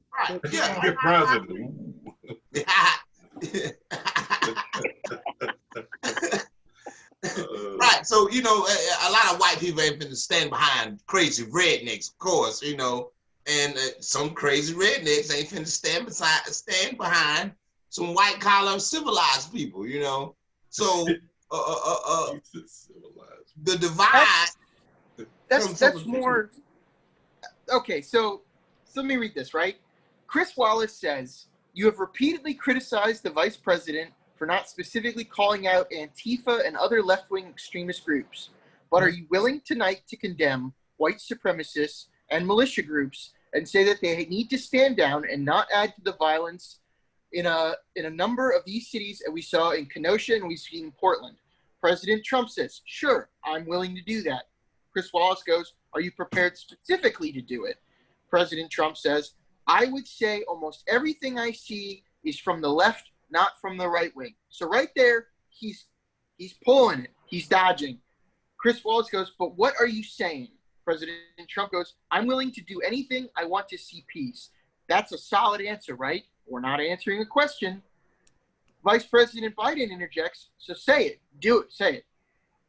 Yeah. President. Right. So, you know, a lot of white people ain't been stand behind crazy rednecks, of course, you know, and some crazy rednecks ain't finna stand behind some white collar civilized people, you know. So the divide. That's more. Okay, so let me read this, right? Chris Wallace says, you have repeatedly criticized the vice president for not specifically calling out Antifa and other left-wing extremist groups. But are you willing tonight to condemn white supremacists and militia groups and say that they need to stand down and not add to the violence in a number of these cities that we saw in Kenosha and we see in Portland? President Trump says, sure, I'm willing to do that. Chris Wallace goes, are you prepared specifically to do it? President Trump says, I would say almost everything I see is from the left, not from the right wing. So right there, he's pulling it. He's dodging. Chris Wallace goes, but what are you saying? President Trump goes, I'm willing to do anything. I want to see peace. That's a solid answer, right? We're not answering a question. Vice President Biden interjects, so say it. Do it. Say it.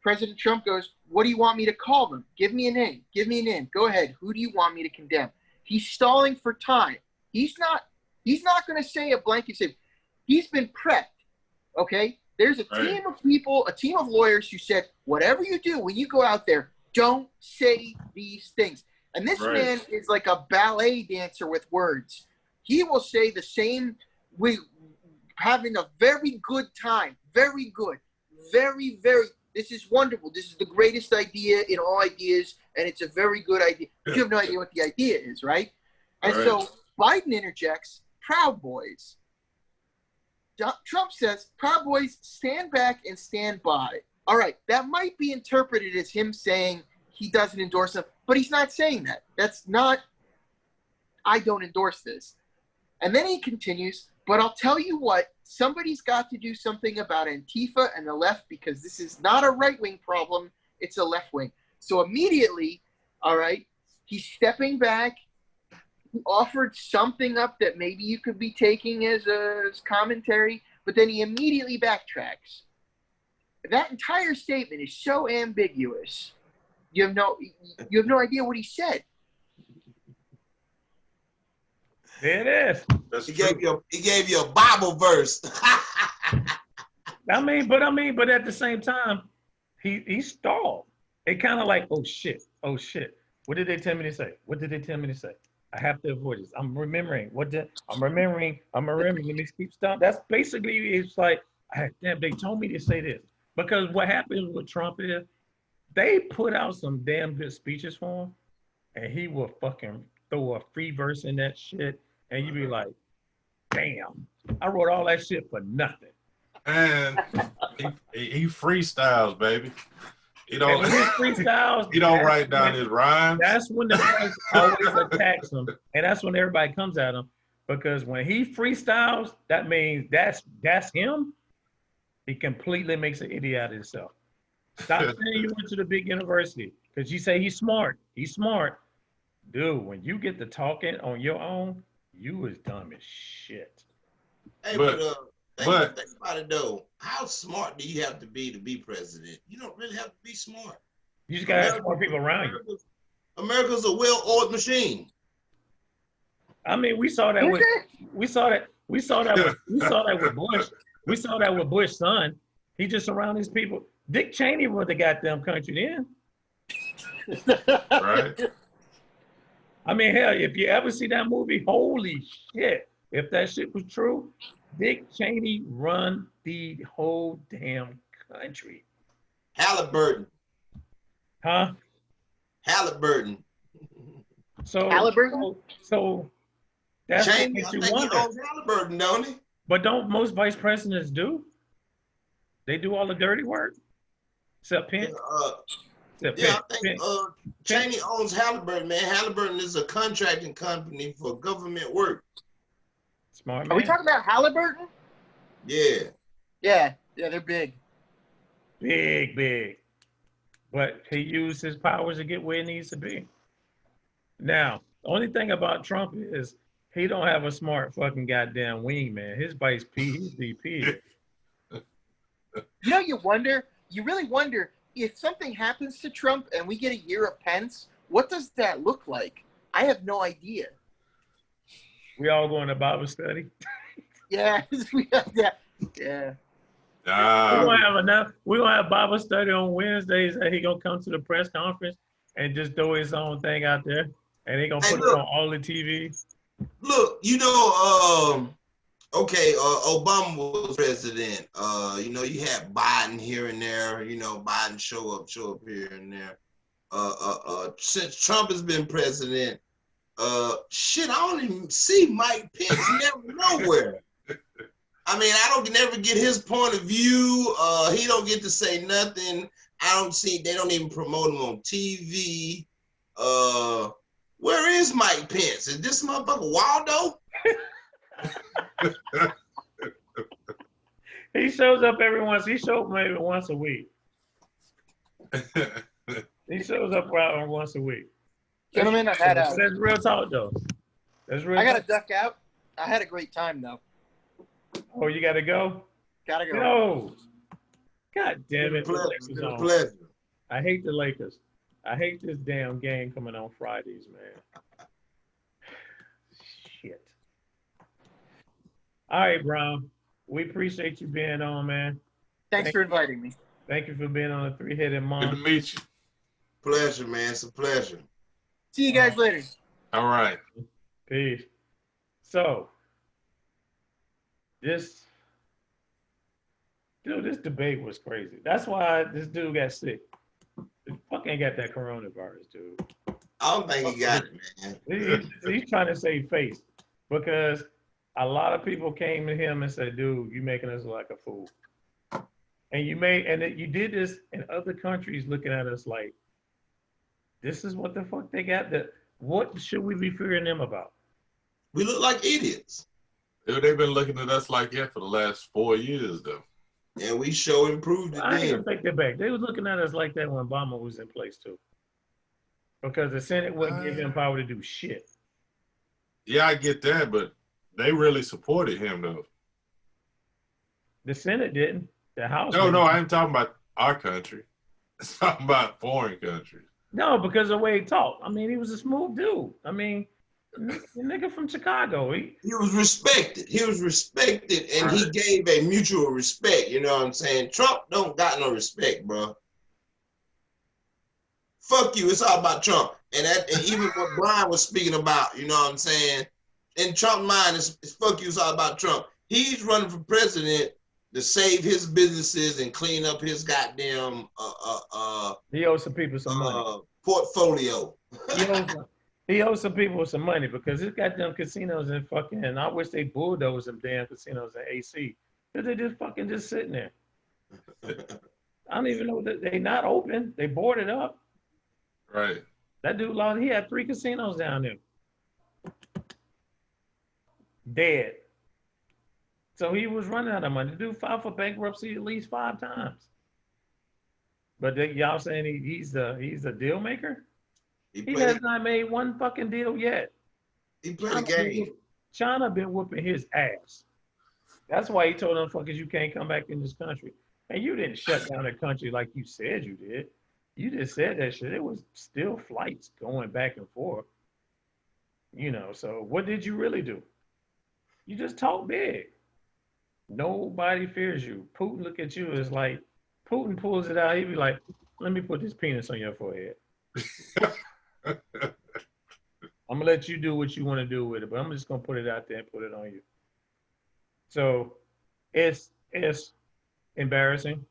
President Trump goes, what do you want me to call them? Give me a name. Give me a name. Go ahead. Who do you want me to condemn? He's stalling for time. He's not going to say a blanket statement. He's been prepped, okay? There's a team of people, a team of lawyers who said, whatever you do when you go out there, don't say these things. And this man is like a ballet dancer with words. He will say the same, having a very good time, very good, very, very, this is wonderful. This is the greatest idea in all ideas, and it's a very good idea. But you have no idea what the idea is, right? And so Biden interjects, Proud Boys. Trump says, Proud Boys, stand back and stand by. All right, that might be interpreted as him saying he doesn't endorse them, but he's not saying that. That's not, I don't endorse this. And then he continues, But I'll tell you what, somebody's got to do something about Antifa and the left because this is not a right-wing problem, it's a left-wing. So immediately, all right, he's stepping back. He offered something up that maybe you could be taking as commentary, but then he immediately backtracks. That entire statement is so ambiguous. You have no idea what he said. There it is. That's He true. gave you a Bible verse. But at the same time, he stalled. It kind of like, oh shit. What did they tell me to say? I have to avoid this. I'm remembering. I'm remembering. Let me keep stuff. That's basically, it's like, damn, they told me to say this. Because what happens with Trump is they put out some damn good speeches for him, and he will fucking throw a free verse in that shit, and you be like, damn, I wrote all that shit for nothing. And he freestyles, baby. He And when he don't freestyles, he don't write down his rhymes. that's when the press always attacks him, and that's when everybody comes at him. Because when he freestyles, that means that's him. He completely makes an idiot out of himself. Stop saying you went to the big university because you say he's smart. He's smart. Dude, when you get to talking on your own, you is dumb as shit. Hey, But- think about it though. How smart do you have to be president? You don't really have to be smart. You just gotta have more people around you. America's a well-oiled machine. I mean, we saw that with Bush. We saw that with Bush's son. He just surrounded his people. Dick Cheney ruled the goddamn country then. Right? I mean, hell, if you ever see that movie, holy shit. If that shit was true, Dick Cheney run the whole damn country. Halliburton. Huh? Halliburton. So Halliburton? So that's what Cheney, I makes you think he wonder. owns Halliburton, don't he? But don't most vice presidents do? They do all the dirty work? Except Pence? Except Yeah, I Pence. think Cheney owns Halliburton, man. Halliburton is a contracting company for government work. Smart Are man. we talking about Halliburton? Yeah. Yeah, they're big. Big. But he used his powers to get where he needs to be. Now, the only thing about Trump is he don't have a smart fucking goddamn wingman. His vice P, his VP. You really wonder if something happens to Trump and we get a year of Pence, what does that look like? I have no idea. We all going to Bible study. Yeah, yeah. We're gonna have Bible study on Wednesdays, and he gonna come to the press conference and just throw his own thing out there, and he gonna put it on all the TV. Look, Obama was president. You had Biden here and there. Biden show up here and there. Since Trump has been president, I don't even see Mike Pence never nowhere. I mean, I don't never get his point of view. He don't get to say nothing. They don't even promote him on TV. Where is Mike Pence? Is this motherfucker Waldo? He shows up he shows up maybe once a week. He shows up around once a week. Gentlemen, That's real talk though. I gotta duck out. I had a great time though. Oh, you gotta go? Gotta go. No. God damn it. It's been a pleasure. I hate the Lakers. I hate this damn game coming on Fridays, man. Shit. All right, Brown. We appreciate you being on, man. Thanks for inviting me. Thank you for being on the Three-Headed Good to Mom. meet you. Pleasure, man. It's a pleasure. See you guys later. All right. Peace. So, this debate was crazy. That's why this dude got sick. He fucking got that coronavirus, dude. I don't think he got it, man. He's trying to save face because a lot of people came to him and said, dude, you making us look like a fool. And you did this in other countries looking at us like, this is what the fuck they got. What should we be fearing them about? We look like idiots. They've been looking at us like that for the last 4 years, though. And we show improved it I ain't then. gonna take that back. They was looking at us like that when Obama was in place too, because the Senate wouldn't give him power to do shit. Yeah, I get that, but they really supported him, though. The Senate didn't. The House. No, didn't. I ain't talking about our country. I'm talking about foreign countries. No, because of the way he talked. I mean, he was a smooth dude. I mean, the nigga from Chicago. He was respected. He was respected, and he Right. gave a mutual respect. You know what I'm saying? Trump don't got no respect, bro. Fuck you. It's all about Trump. And even what Brian was speaking about, you know what I'm saying? In Trump's mind, it's fuck you. It's all about Trump. He's running for president to save his businesses and clean up his goddamn he owes some people some money. portfolio. He owes some people some money because he's got them casinos in fucking. And I wish they bulldozed them damn casinos in AC because they just sitting there. I don't even know that they not open. They boarded up. Right. That dude lost. He had 3 casinos down there. Dead. So he was running out of money. The dude filed for bankruptcy at least 5 times. But y'all saying he's a deal maker? He has not made one fucking deal yet. He played a game. China been whooping his ass. That's why he told them fuckers you can't come back in this country. And you didn't shut down the country like you said you did. You just said that shit. It was still flights going back and forth. You know, so what did you really do? You just talk big. Nobody fears you. Putin look at you as like, Putin pulls it out. He be like, let me put this penis on your forehead. I'm gonna let you do what you want to do with it, but I'm just gonna put it out there and put it on you. So it's embarrassing.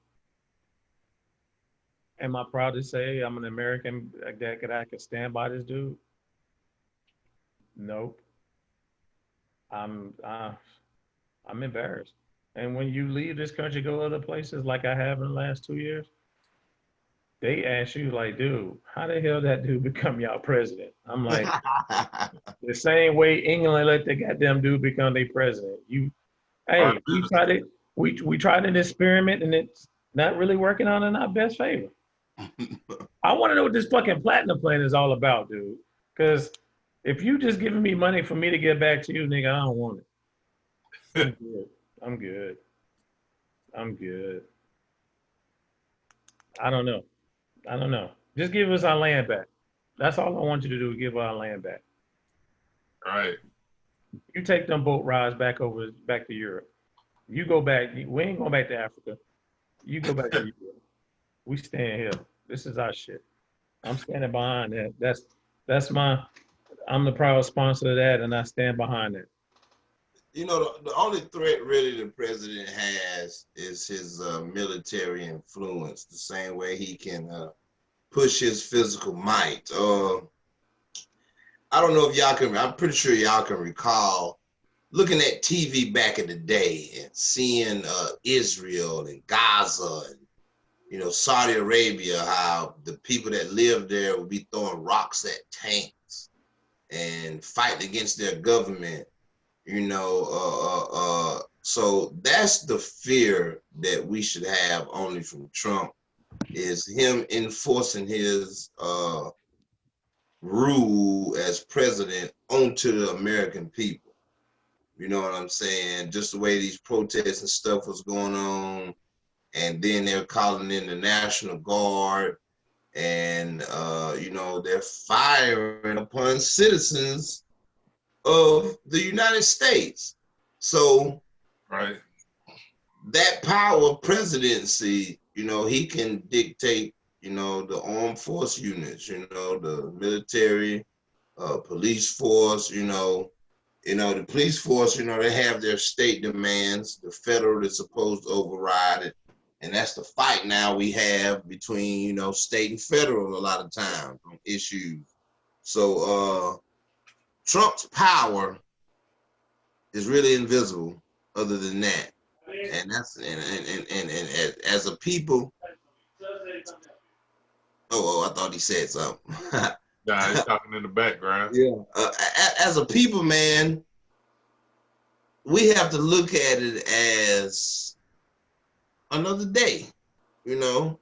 Am I proud to say I'm an American that I can stand by this dude? Nope. I'm embarrassed. And when you leave this country, go other places like I have in the last 2 years, they ask you like, dude, how the hell that dude become y'all president? I'm like, the same way England let the goddamn dude become their president. Hey, we tried an experiment and it's not really working out in our best favor. I want to know what this fucking platinum plan is all about, dude. Because if you just giving me money for me to get back to you, nigga, I don't want it. I'm good. I don't know. Just give us our land back. That's all I want you to do, give our land back. Right. You take them boat rides back to Europe. You go back. We ain't going back to Africa. You go back to Europe. We staying here. This is our shit. I'm standing behind that. I'm the proud sponsor of that, and I stand behind it. You know, the only threat really the president has is his military influence, the same way he can push his physical might. I don't know if y'all can, I'm pretty sure y'all can recall looking at TV back in the day and seeing Israel and Gaza and, you know, Saudi Arabia, how the people that live there would be throwing rocks at tanks and fighting against their government. You know, so that's the fear that we should have only from Trump, is him enforcing his rule as president onto the American people. You know what I'm saying? Just the way these protests and stuff was going on, and then they're calling in the National Guard, and you know, they're firing upon citizens of the United States. So Right. that power of presidency, you know, he can dictate, you know, the armed force units, you know, the military, police force, you know, the police force, you know, they have their state demands. The federal is supposed to override it. And that's the fight now we have between, you know, state and federal a lot of times on issues. So Trump's power is really invisible other than that. And that's and as a people, I thought he said something. Nah, he's talking in the background. Yeah. As a people, man, we have to look at it as another day, you know,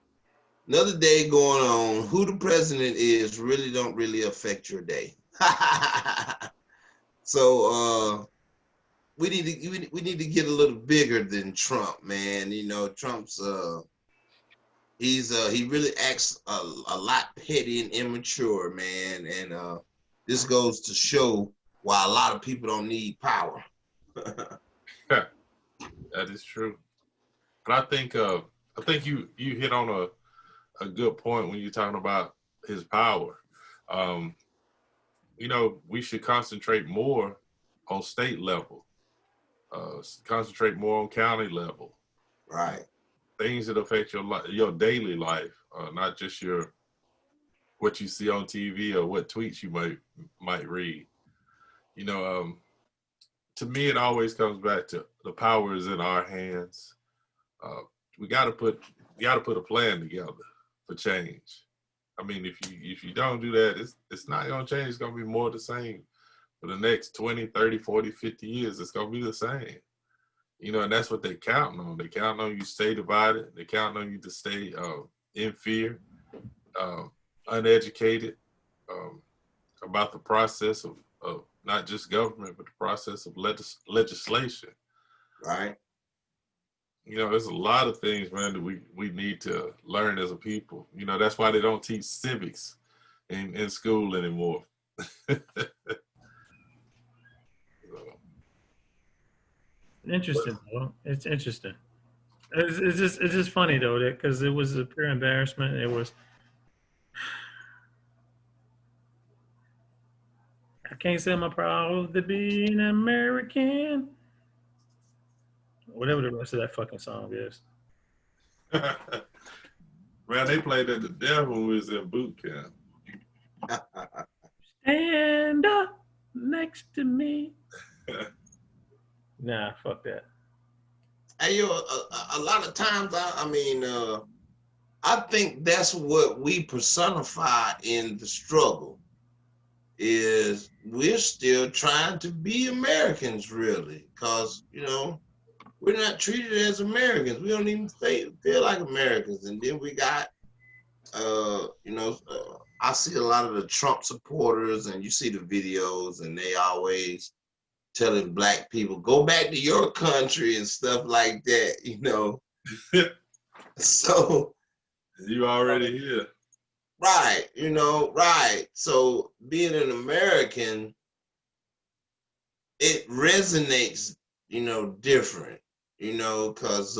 another day going on. Who the president is really don't really affect your day. So we need to get a little bigger than Trump, man. You know, Trump's he really acts a lot petty and immature, man. And this goes to show why a lot of people don't need power. That is true. But I think you hit on a good point when you're talking about his power. You know, we should concentrate more on state level, concentrate more on county level. Right. Things that affect your daily life, not just what you see on TV or what tweets you might read. You know, to me, it always comes back to the power is in our hands. We got to put a plan together for change. I mean, if you don't do that, it's not going to change. It's going to be more the same for the next 20, 30, 40, 50 years. It's going to be the same. You know, and that's what they're counting on. They count on you to stay divided. They count on you to stay in fear, uneducated about the process of not just government, but the process of legislation. Right. You know, there's a lot of things, man, that we need to learn as a people. You know, that's why they don't teach civics in school anymore. Interesting, though. It's interesting. It's just funny though, that because it was a pure embarrassment. It was. I can't say I'm proud to be an American. Whatever the rest of that fucking song is. Man, they played that to death when we was in boot camp. Stand up next to me. Nah, fuck that. Hey, yo, a lot of times, I think that's what we personify in the struggle. Is we're still trying to be Americans, really, because you know we're not treated as Americans. We don't even feel like Americans. And then we got, I see a lot of the Trump supporters, and you see the videos, and they always telling black people, go back to your country and stuff like that, you know. So you already here. Right, you know, right. So being an American, it resonates, you know, different, you know, because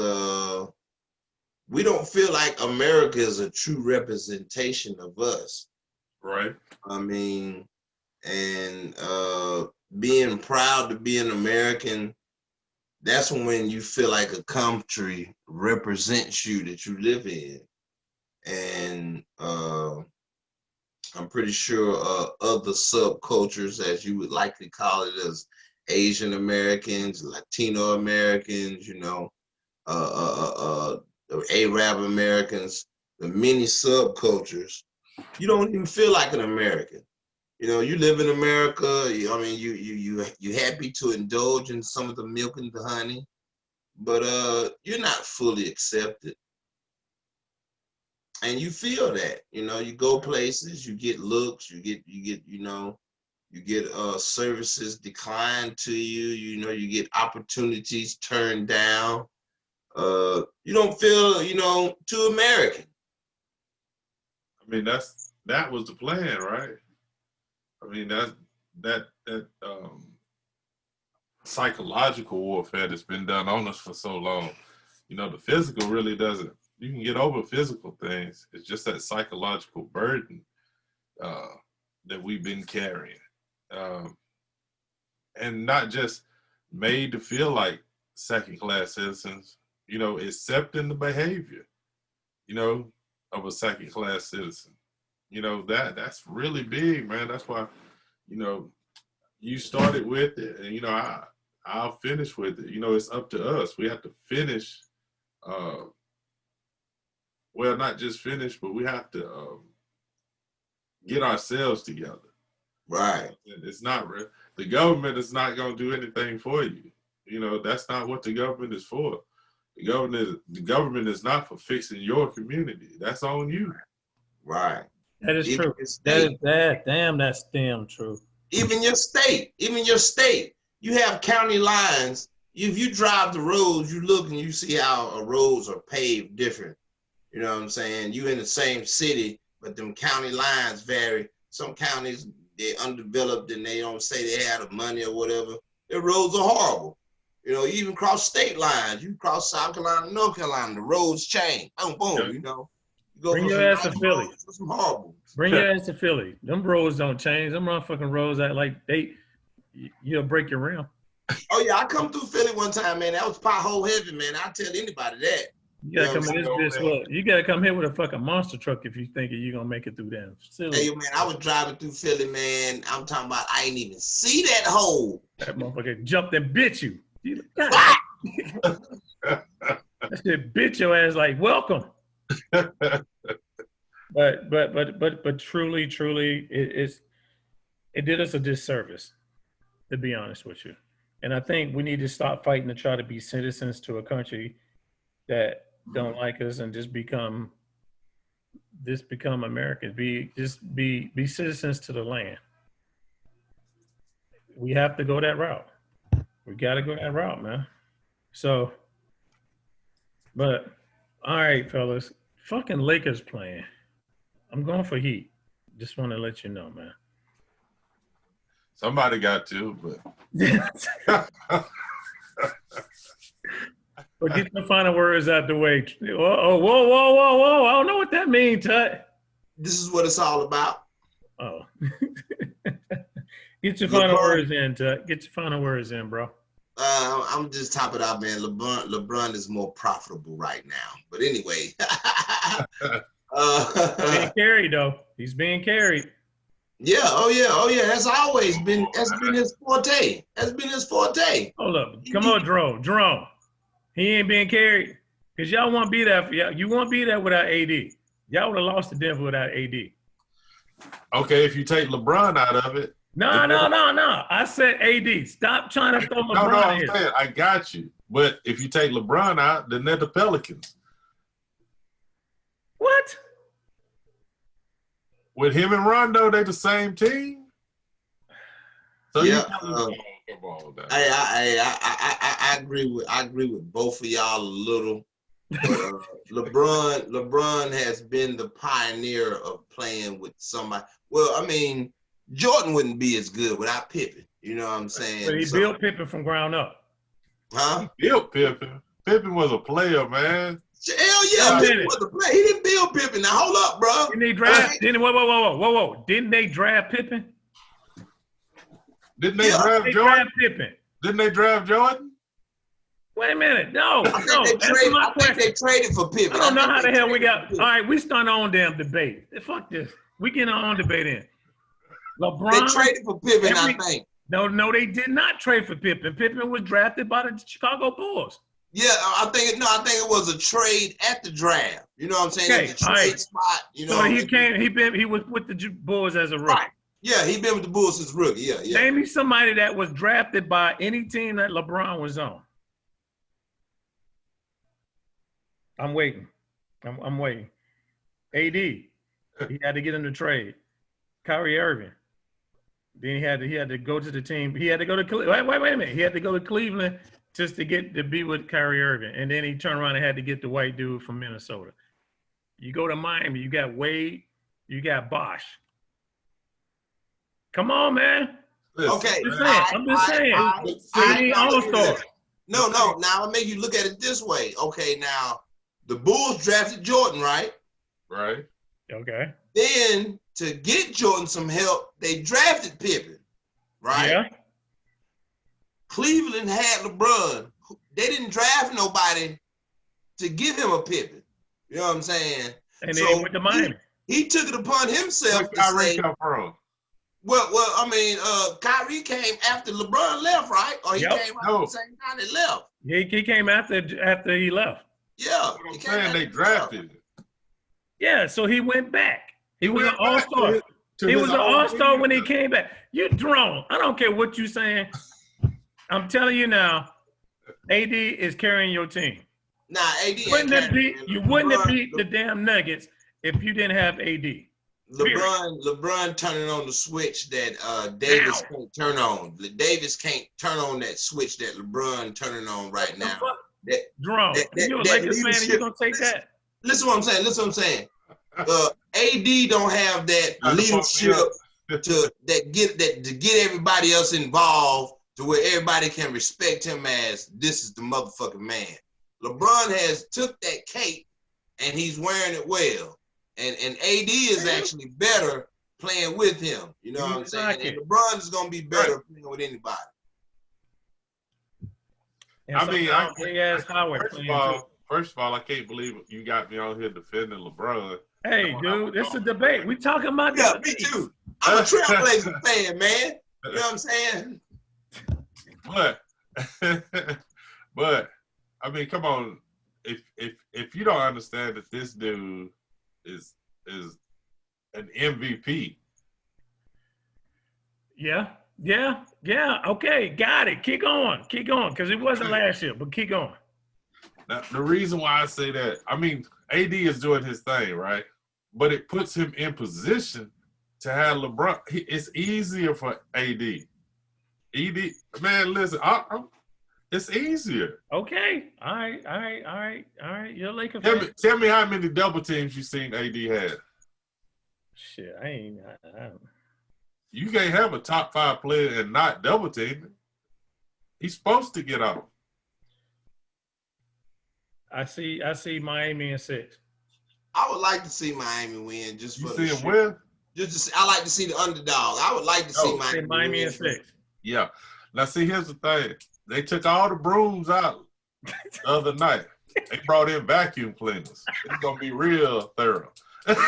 we don't feel like America is a true representation of us. Right. I mean, and being proud to be an American, that's when you feel like a country represents you that you live in. And I'm pretty sure other subcultures, as you would likely call it, as Asian Americans, Latino Americans, you know, Arab Americans, the many subcultures, you don't even feel like an American. You know, you live in America. You happy to indulge in some of the milk and the honey, but you're not fully accepted. And you feel that, you know, you go places, you get looks, you get, you know, you get services declined to you, you know, you get opportunities turned down. You don't feel, you know, too American. I mean, that was the plan, right? I mean, that psychological warfare that's been done on us for so long. You know, the physical really doesn't. You can get over physical things. It's just that psychological burden that we've been carrying, and not just made to feel like second-class citizens. You know, accepting the behavior, you know, of a second-class citizen. You know, that's really big, man. That's why, you know, you started with it, and you know, I'll finish with it. You know, it's up to us. We have to finish. Well, not just finish, but we have to get ourselves together. Right. It's not the government is not going to do anything for you. You know, that's not what the government is for. The government is not for fixing your community. That's on you. Right. That is Even true. your That state. is that. Damn, that's damn true. Even your state. You have county lines. If you drive the roads, you look and you see how roads are paved different. You know what I'm saying? You in the same city, but them county lines vary. Some counties, they're undeveloped and they don't say they have the money or whatever. Their roads are horrible. You know, you even cross state lines. You cross South Carolina, North Carolina, the roads change. Boom, boom, Yeah. you know. You go Bring from your some ass to nice Philly. roads to some horrible. Bring your ass to Philly. Them roads don't change. Them motherfucking roads act like you'll break your rim. Oh yeah, I come through Philly one time, man. That was pothole heavy, man. I'll tell anybody that. You gotta Yeah, come in this I'm bitch. saying. Look, you gotta come here with a fucking monster truck if you think you're gonna make it through that facility. Hey man, I was driving through Philly, man. I'm talking about I ain't even see that hole. That motherfucker jumped and bit you. God, that shit bit your ass like welcome. But truly, it did us a disservice, to be honest with you. And I think we need to stop fighting to try to be citizens to a country that don't like us and just become Americans. Be citizens to the land. We have to go that route. We got to go that route, man. So, but all right, fellas, fucking Lakers playing. I'm going for Heat. Just want to let you know, man. Somebody got to, but But get your final words out the way. Whoa. I don't know what that means, Tut. This is what it's all about. Oh. Get your final words in, Tut. Get your final words in, bro. I'm just top it out, man. LeBron is more profitable right now. But anyway. Being carried, though. He's being carried. Yeah, oh yeah. That's been his forte. That's been his forte. Hold up. Come on, Jerome. He ain't being carried. Because y'all won't be there for y'all. You won't be there without AD. Y'all would have lost to Denver without AD. okay, if you take LeBron out of it. No. I said AD. Stop trying to throw LeBron I'm in. saying, I got you. But if you take LeBron out, then they're the Pelicans. What? With him and Rondo, they the same team. So Yeah, come on, now. I agree with both of y'all a little. But, LeBron has been the pioneer of playing with somebody. Well, I mean, Jordan wouldn't be as good without Pippen. You know what I'm saying? But he built Pippen from ground up. Huh? Built Pippen. Pippen was a player, man. Hell yeah, Pippen was a player. He didn't build Pippen. Now hold up, bro. Didn't they draft? Whoa. Didn't they draft Pippen? Didn't they draft Jordan? Pippen. Didn't they draft Jordan? Wait a minute. No. I think they traded for Pippen. I don't know how the hell we got. All right, we start our own damn debate. Fuck this. We get our own debate in. LeBron. They traded for Pippen, I think. No, they did not trade for Pippen. Pippen was drafted by the Chicago Bulls. Yeah, I think it was a trade at the draft. You know what I'm saying? Okay, At the trade spot. You know. So he was with the Bulls as a rookie. Right. Yeah, he been with the Bulls since rookie. Yeah. Name me somebody that was drafted by any team that LeBron was on. I'm waiting. I'm waiting. AD. He had to get him to trade. Kyrie Irving. Then he had to go to the team. He had to go to Cleveland. Wait a minute. He had to go to Cleveland just to be with Kyrie Irving. And then he turned around and had to get the white dude from Minnesota. You go to Miami, you got Wade, you got Bosh. Come on, man. Okay. I'm just saying. AD All-Star. No. Now I'll make you look at it this way. Okay, now the Bulls drafted Jordan, right? Right. Okay. Then to get Jordan some help, they drafted Pippen, right? Yeah. Cleveland had LeBron. They didn't draft nobody to give him a Pippen. You know what I'm saying? And then he went to Miami. He took it upon himself Where to Kyrie say, come from? well, I mean, Kyrie came after LeBron left, right? Or he came out at the same time they left. He came after he left. Yeah. I'm saying they drafted. Yeah, so he went back. He was an all-star. He was an all-star when he came back. You drone. I don't care what you're saying. I'm telling you now, AD is carrying your team. Nah, AD ain't carrying. You wouldn't have beat the damn Nuggets if you didn't have AD. LeBron turning on the switch that Davis can't turn on. Davis can't turn on that switch that LeBron turning on right now. Jerome, you're a Lakers fan and you're going to take that? Listen what I'm saying. AD don't have that leadership to get everybody else involved to where everybody can respect him as this is the motherfucking man. LeBron has took that cape and he's wearing it well. And AD is actually better playing with him. You know what I'm saying? And LeBron is gonna be better playing with anybody. First of all, I can't believe you got me on here defending LeBron. Hey, dude, this is a debate. We talking about that. Yeah, me too. I'm a Trailblazer fan, man. You know what I'm saying? But I mean, come on. If you don't understand that this dude is an MVP. Yeah. Okay, got it. Keep going, because it wasn't last year, but keep going. Now, the reason why I say that, I mean, AD is doing his thing, right? But it puts him in position to have LeBron. It's easier for AD. Man, listen, it's easier. Okay. All right. You're a Laker fan. Tell me how many double teams you seen AD had. Shit, I don't. You can't have a top 5 player and not double team. He's supposed to get off. I see Miami in 6. I would like to see Miami win just for the shit. Win? I like to see the underdog. I would like to see Miami in 6. Yeah. Now see, here's the thing. They took all the brooms out the other night. They brought in vacuum cleaners. It's gonna be real thorough. Damn.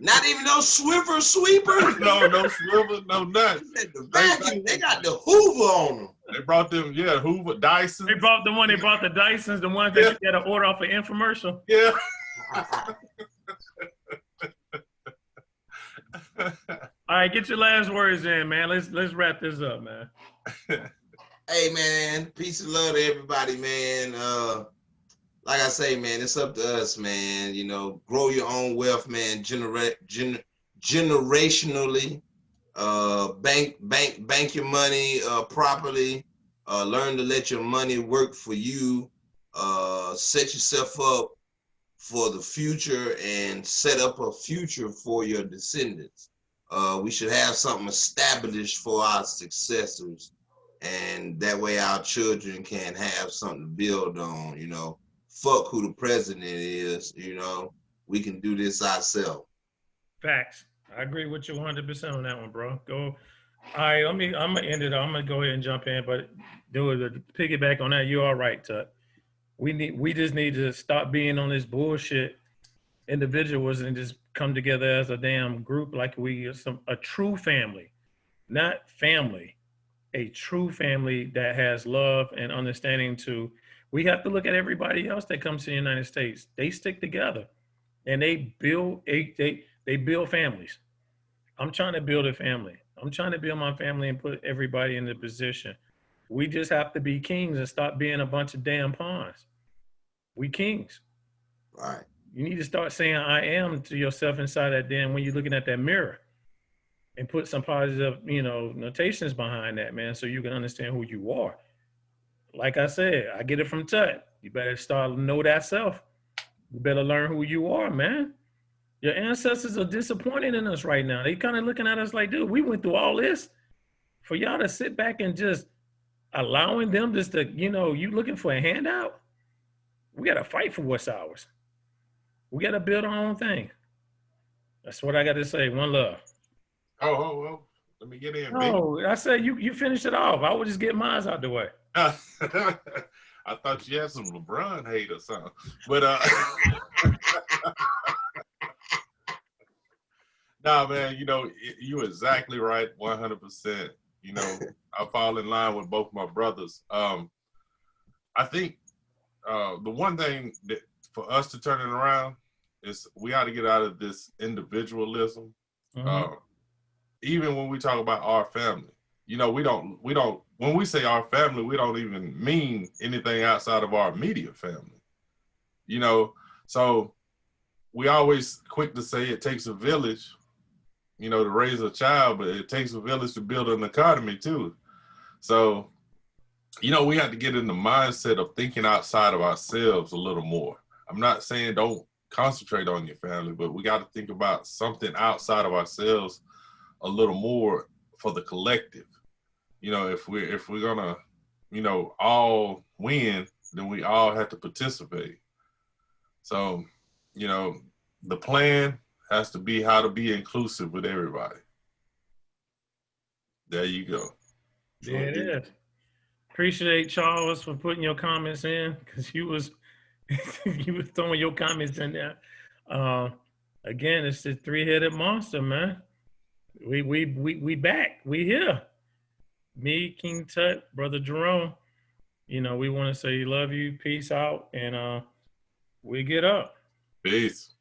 Not even no Swiffer sweeper. No Swiffer, no nothing. The vacuum. They got the Hoover on them. They brought them, Hoover, Dyson. They brought the Dysons, the ones that you got to order off an infomercial. Yeah. All right, get your last words in, man. Let's wrap this up, man. Hey, man, peace and love to everybody, man. Like I say, man, it's up to us, man. You know, grow your own wealth, man. Generationally, bank your money properly. Learn to let your money work for you. Set yourself up for the future and set up a future for your descendants. We should have something established for our successors, and that way our children can have something to build on. You know, fuck who the president is. You know, we can do this ourselves. Facts. I agree with you 100% on that one, bro. Go. All right, I'm gonna end it. I'm gonna go ahead and jump in, but to piggyback on that, you're all right, Tut. We just need to stop being on this bullshit individuals and just come together as a damn group like we are a true family, not family, a true family that has love and understanding to. We have to look at everybody else that comes to the United States. They stick together and they build families. I'm trying to build a family. I'm trying to build my family and put everybody in the position. We just have to be kings and stop being a bunch of damn pawns. We kings. Right. You need to start saying I am to yourself inside that damn when you're looking at that mirror and put some positive, notations behind that, man, so you can understand who you are. Like I said, I get it from Tut. You better start to know that self. You better learn who you are, man. Your ancestors are disappointed in us right now. They kind of looking at us like, dude, we went through all this for y'all to sit back and just allowing them just to, you looking for a handout? We got to fight for what's ours. We got to build our own thing. That's what I got to say. One love. Oh. Let me get in. Oh, I said you finished it off. I would just get mine out the way. I thought you had some LeBron hate or something. But nah, man, you're exactly right, 100%. I fall in line with both my brothers. I think the one thing that for us to turn it around is we ought to get out of this individualism. Mm-hmm. even when we talk about our family, you know, we don't, when we say our family, we don't even mean anything outside of our immediate family, you know? So we always quick to say it takes a village, you know, to raise a child, but it takes a village to build an economy too. So, you know, we have to get in the mindset of thinking outside of ourselves a little more. I'm not saying don't concentrate on your family, but we got to think about something outside of ourselves a little more for the collective. You know, if we're gonna, you know, all win, then we all have to participate. So, you know, the plan has to be how to be inclusive with everybody. There you go. There it is. Appreciate Charles for putting your comments in, because you was you was throwing your comments in there. Again, it's the three-headed monster, man. We back. We here. Me, King Tut, Brother Jerome. You know, we want to say love you, peace out, and we get up. Peace.